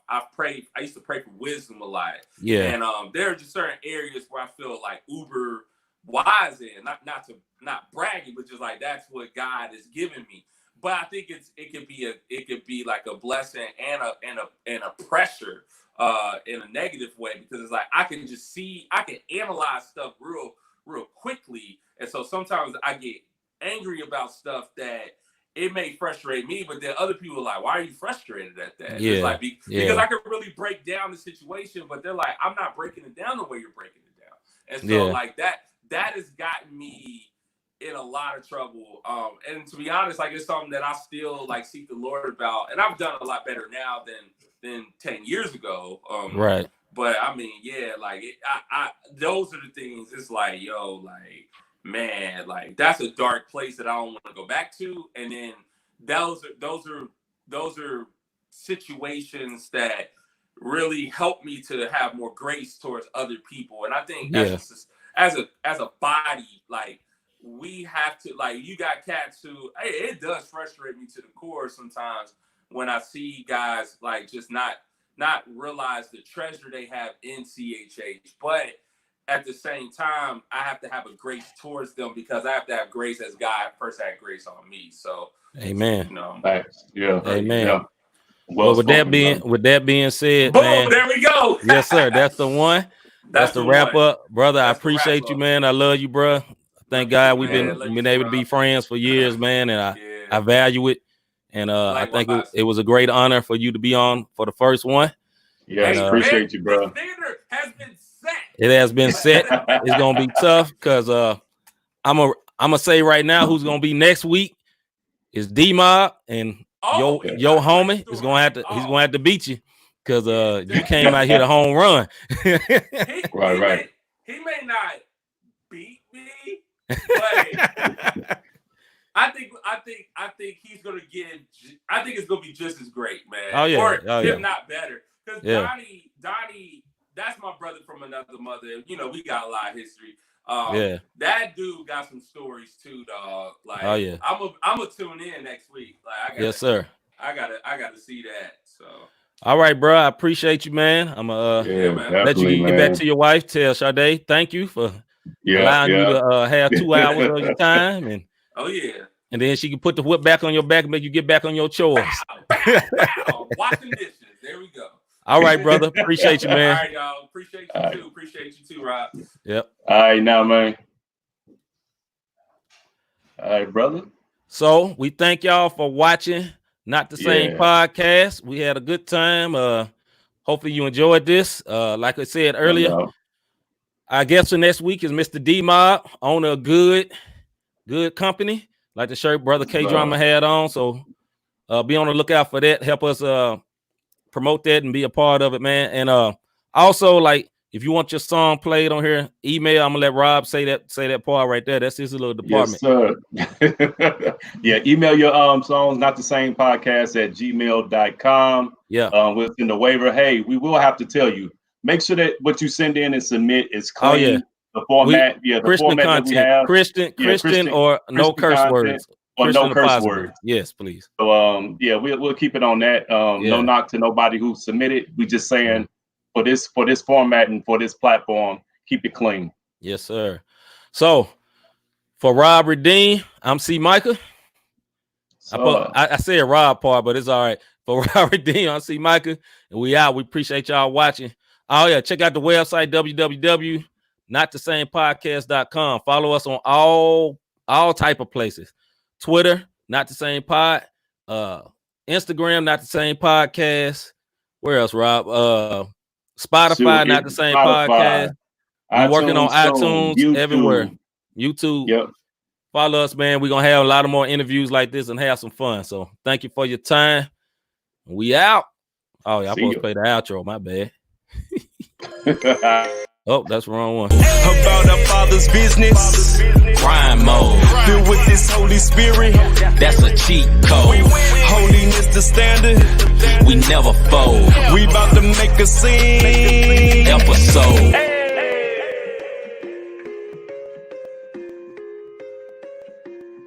I've prayed. I used to pray for wisdom a lot, and there are just certain areas where I feel like uber wise in, not bragging, but just like that's what God has given me. But I think it could be like a blessing and a pressure in a negative way, because it's like I can analyze stuff real quickly, and so sometimes I get angry about stuff that. It may frustrate me, but then other people are like, why are you frustrated at that? It's like, because I can really break down the situation, but they're like, I'm not breaking it down the way you're breaking it down. And so like that has gotten me in a lot of trouble. And to be honest, like it's something that I still like seek the Lord about. And I've done a lot better now than 10 years ago. But I mean, like those are the things. It's like, yo, like, man, like that's a dark place that I don't want to go back to. And then those are situations that really help me to have more grace towards other people. And I think that's just, as a body, like we have to, like, you got cats who, it does frustrate me to the core sometimes when I see guys like just not realize the treasure they have in CHH, but at the same time, I have to have a grace towards them because I have to have grace as God first had grace on me. So, amen. You know, amen. Yeah. Well, with that being said, boom, man, there we go. Yes, sir. That's the one. That's the wrap up, brother. I appreciate you, man. I love you, bro. Thank God we've been able to be friends for years, man, and I value it. And I think it was a great honor for you to be on for the first one. Yes, appreciate you, bro. The standard has been set. It has been set. It's gonna be tough because I'm gonna say right now who's gonna be next week is D-Mob, and your homie is gonna have to beat you because you came out here to home run. Right. He may not beat me, but I think he's gonna get. I think it's gonna be just as great, man. Oh yeah, or if not better. Because Donnie, that's my brother from another mother. You know, we got a lot of history. That dude got some stories too, dog. Like, I'm gonna tune in next week. Like, yes, sir. I gotta see that. So. All right, bro. I appreciate you, man. I'm let you get back to your wife. Tell Sade thank you for allowing you to have 2 hours of your time. And and then she can put the whip back on your back and make you get back on your chores. Washing dishes. There we go. All right, brother. Appreciate you, man. All right, y'all. Appreciate you too. Appreciate you too, Rob. Yep. All right, now, man. All right, brother. So we thank y'all for watching Not the Same Podcast. We had a good time. Hopefully you enjoyed this. Like I said earlier, our guest for next week is Mr. D-Mob, owner of Good Company, like the shirt Brother K-Drama had on. So be on the lookout for that. Help us promote that and be a part of it, man. And also, like, if you want your song played on here, email. I'm gonna let Rob say that part right there. That's his little department. Yes, sir. Yeah, email your songs, not the same podcast at gmail.com. Yeah. We'll send a waiver. Hey, we will have to tell you. Make sure that what you send in and submit is clean. Oh, yeah. The format, the Christian format content, that we have. Christian or no curse words. Or no curse words. Yes, please. So we'll keep it on that. No knock to nobody who submitted. We just saying for this format and for this platform, keep it clean. Yes, sir. So for Rob Redeem, I'm C. Micah. So, I said Rob part, but it's all right. For Rob Redeem, I'm C. Micah, and we out. We appreciate y'all watching. Oh yeah, check out the website www.notthesamepodcast.com. Follow us on all type of places. Twitter, Not the Same Pod. Instagram, Not the Same Podcast. Where else, Rob? Spotify, Not the Same Podcast. We're working on iTunes, YouTube. Everywhere. YouTube. Yep. Follow us, man. We're gonna have a lot of more interviews like this and have some fun. So thank you for your time. We out. Oh, yeah, I'm supposed to play the outro. My bad. Oh, that's the wrong one. About our Father's business, crime mode. Filled with this Holy Spirit, that's a cheat code. Holiness the standard, we never fold. We about to make a scene episode.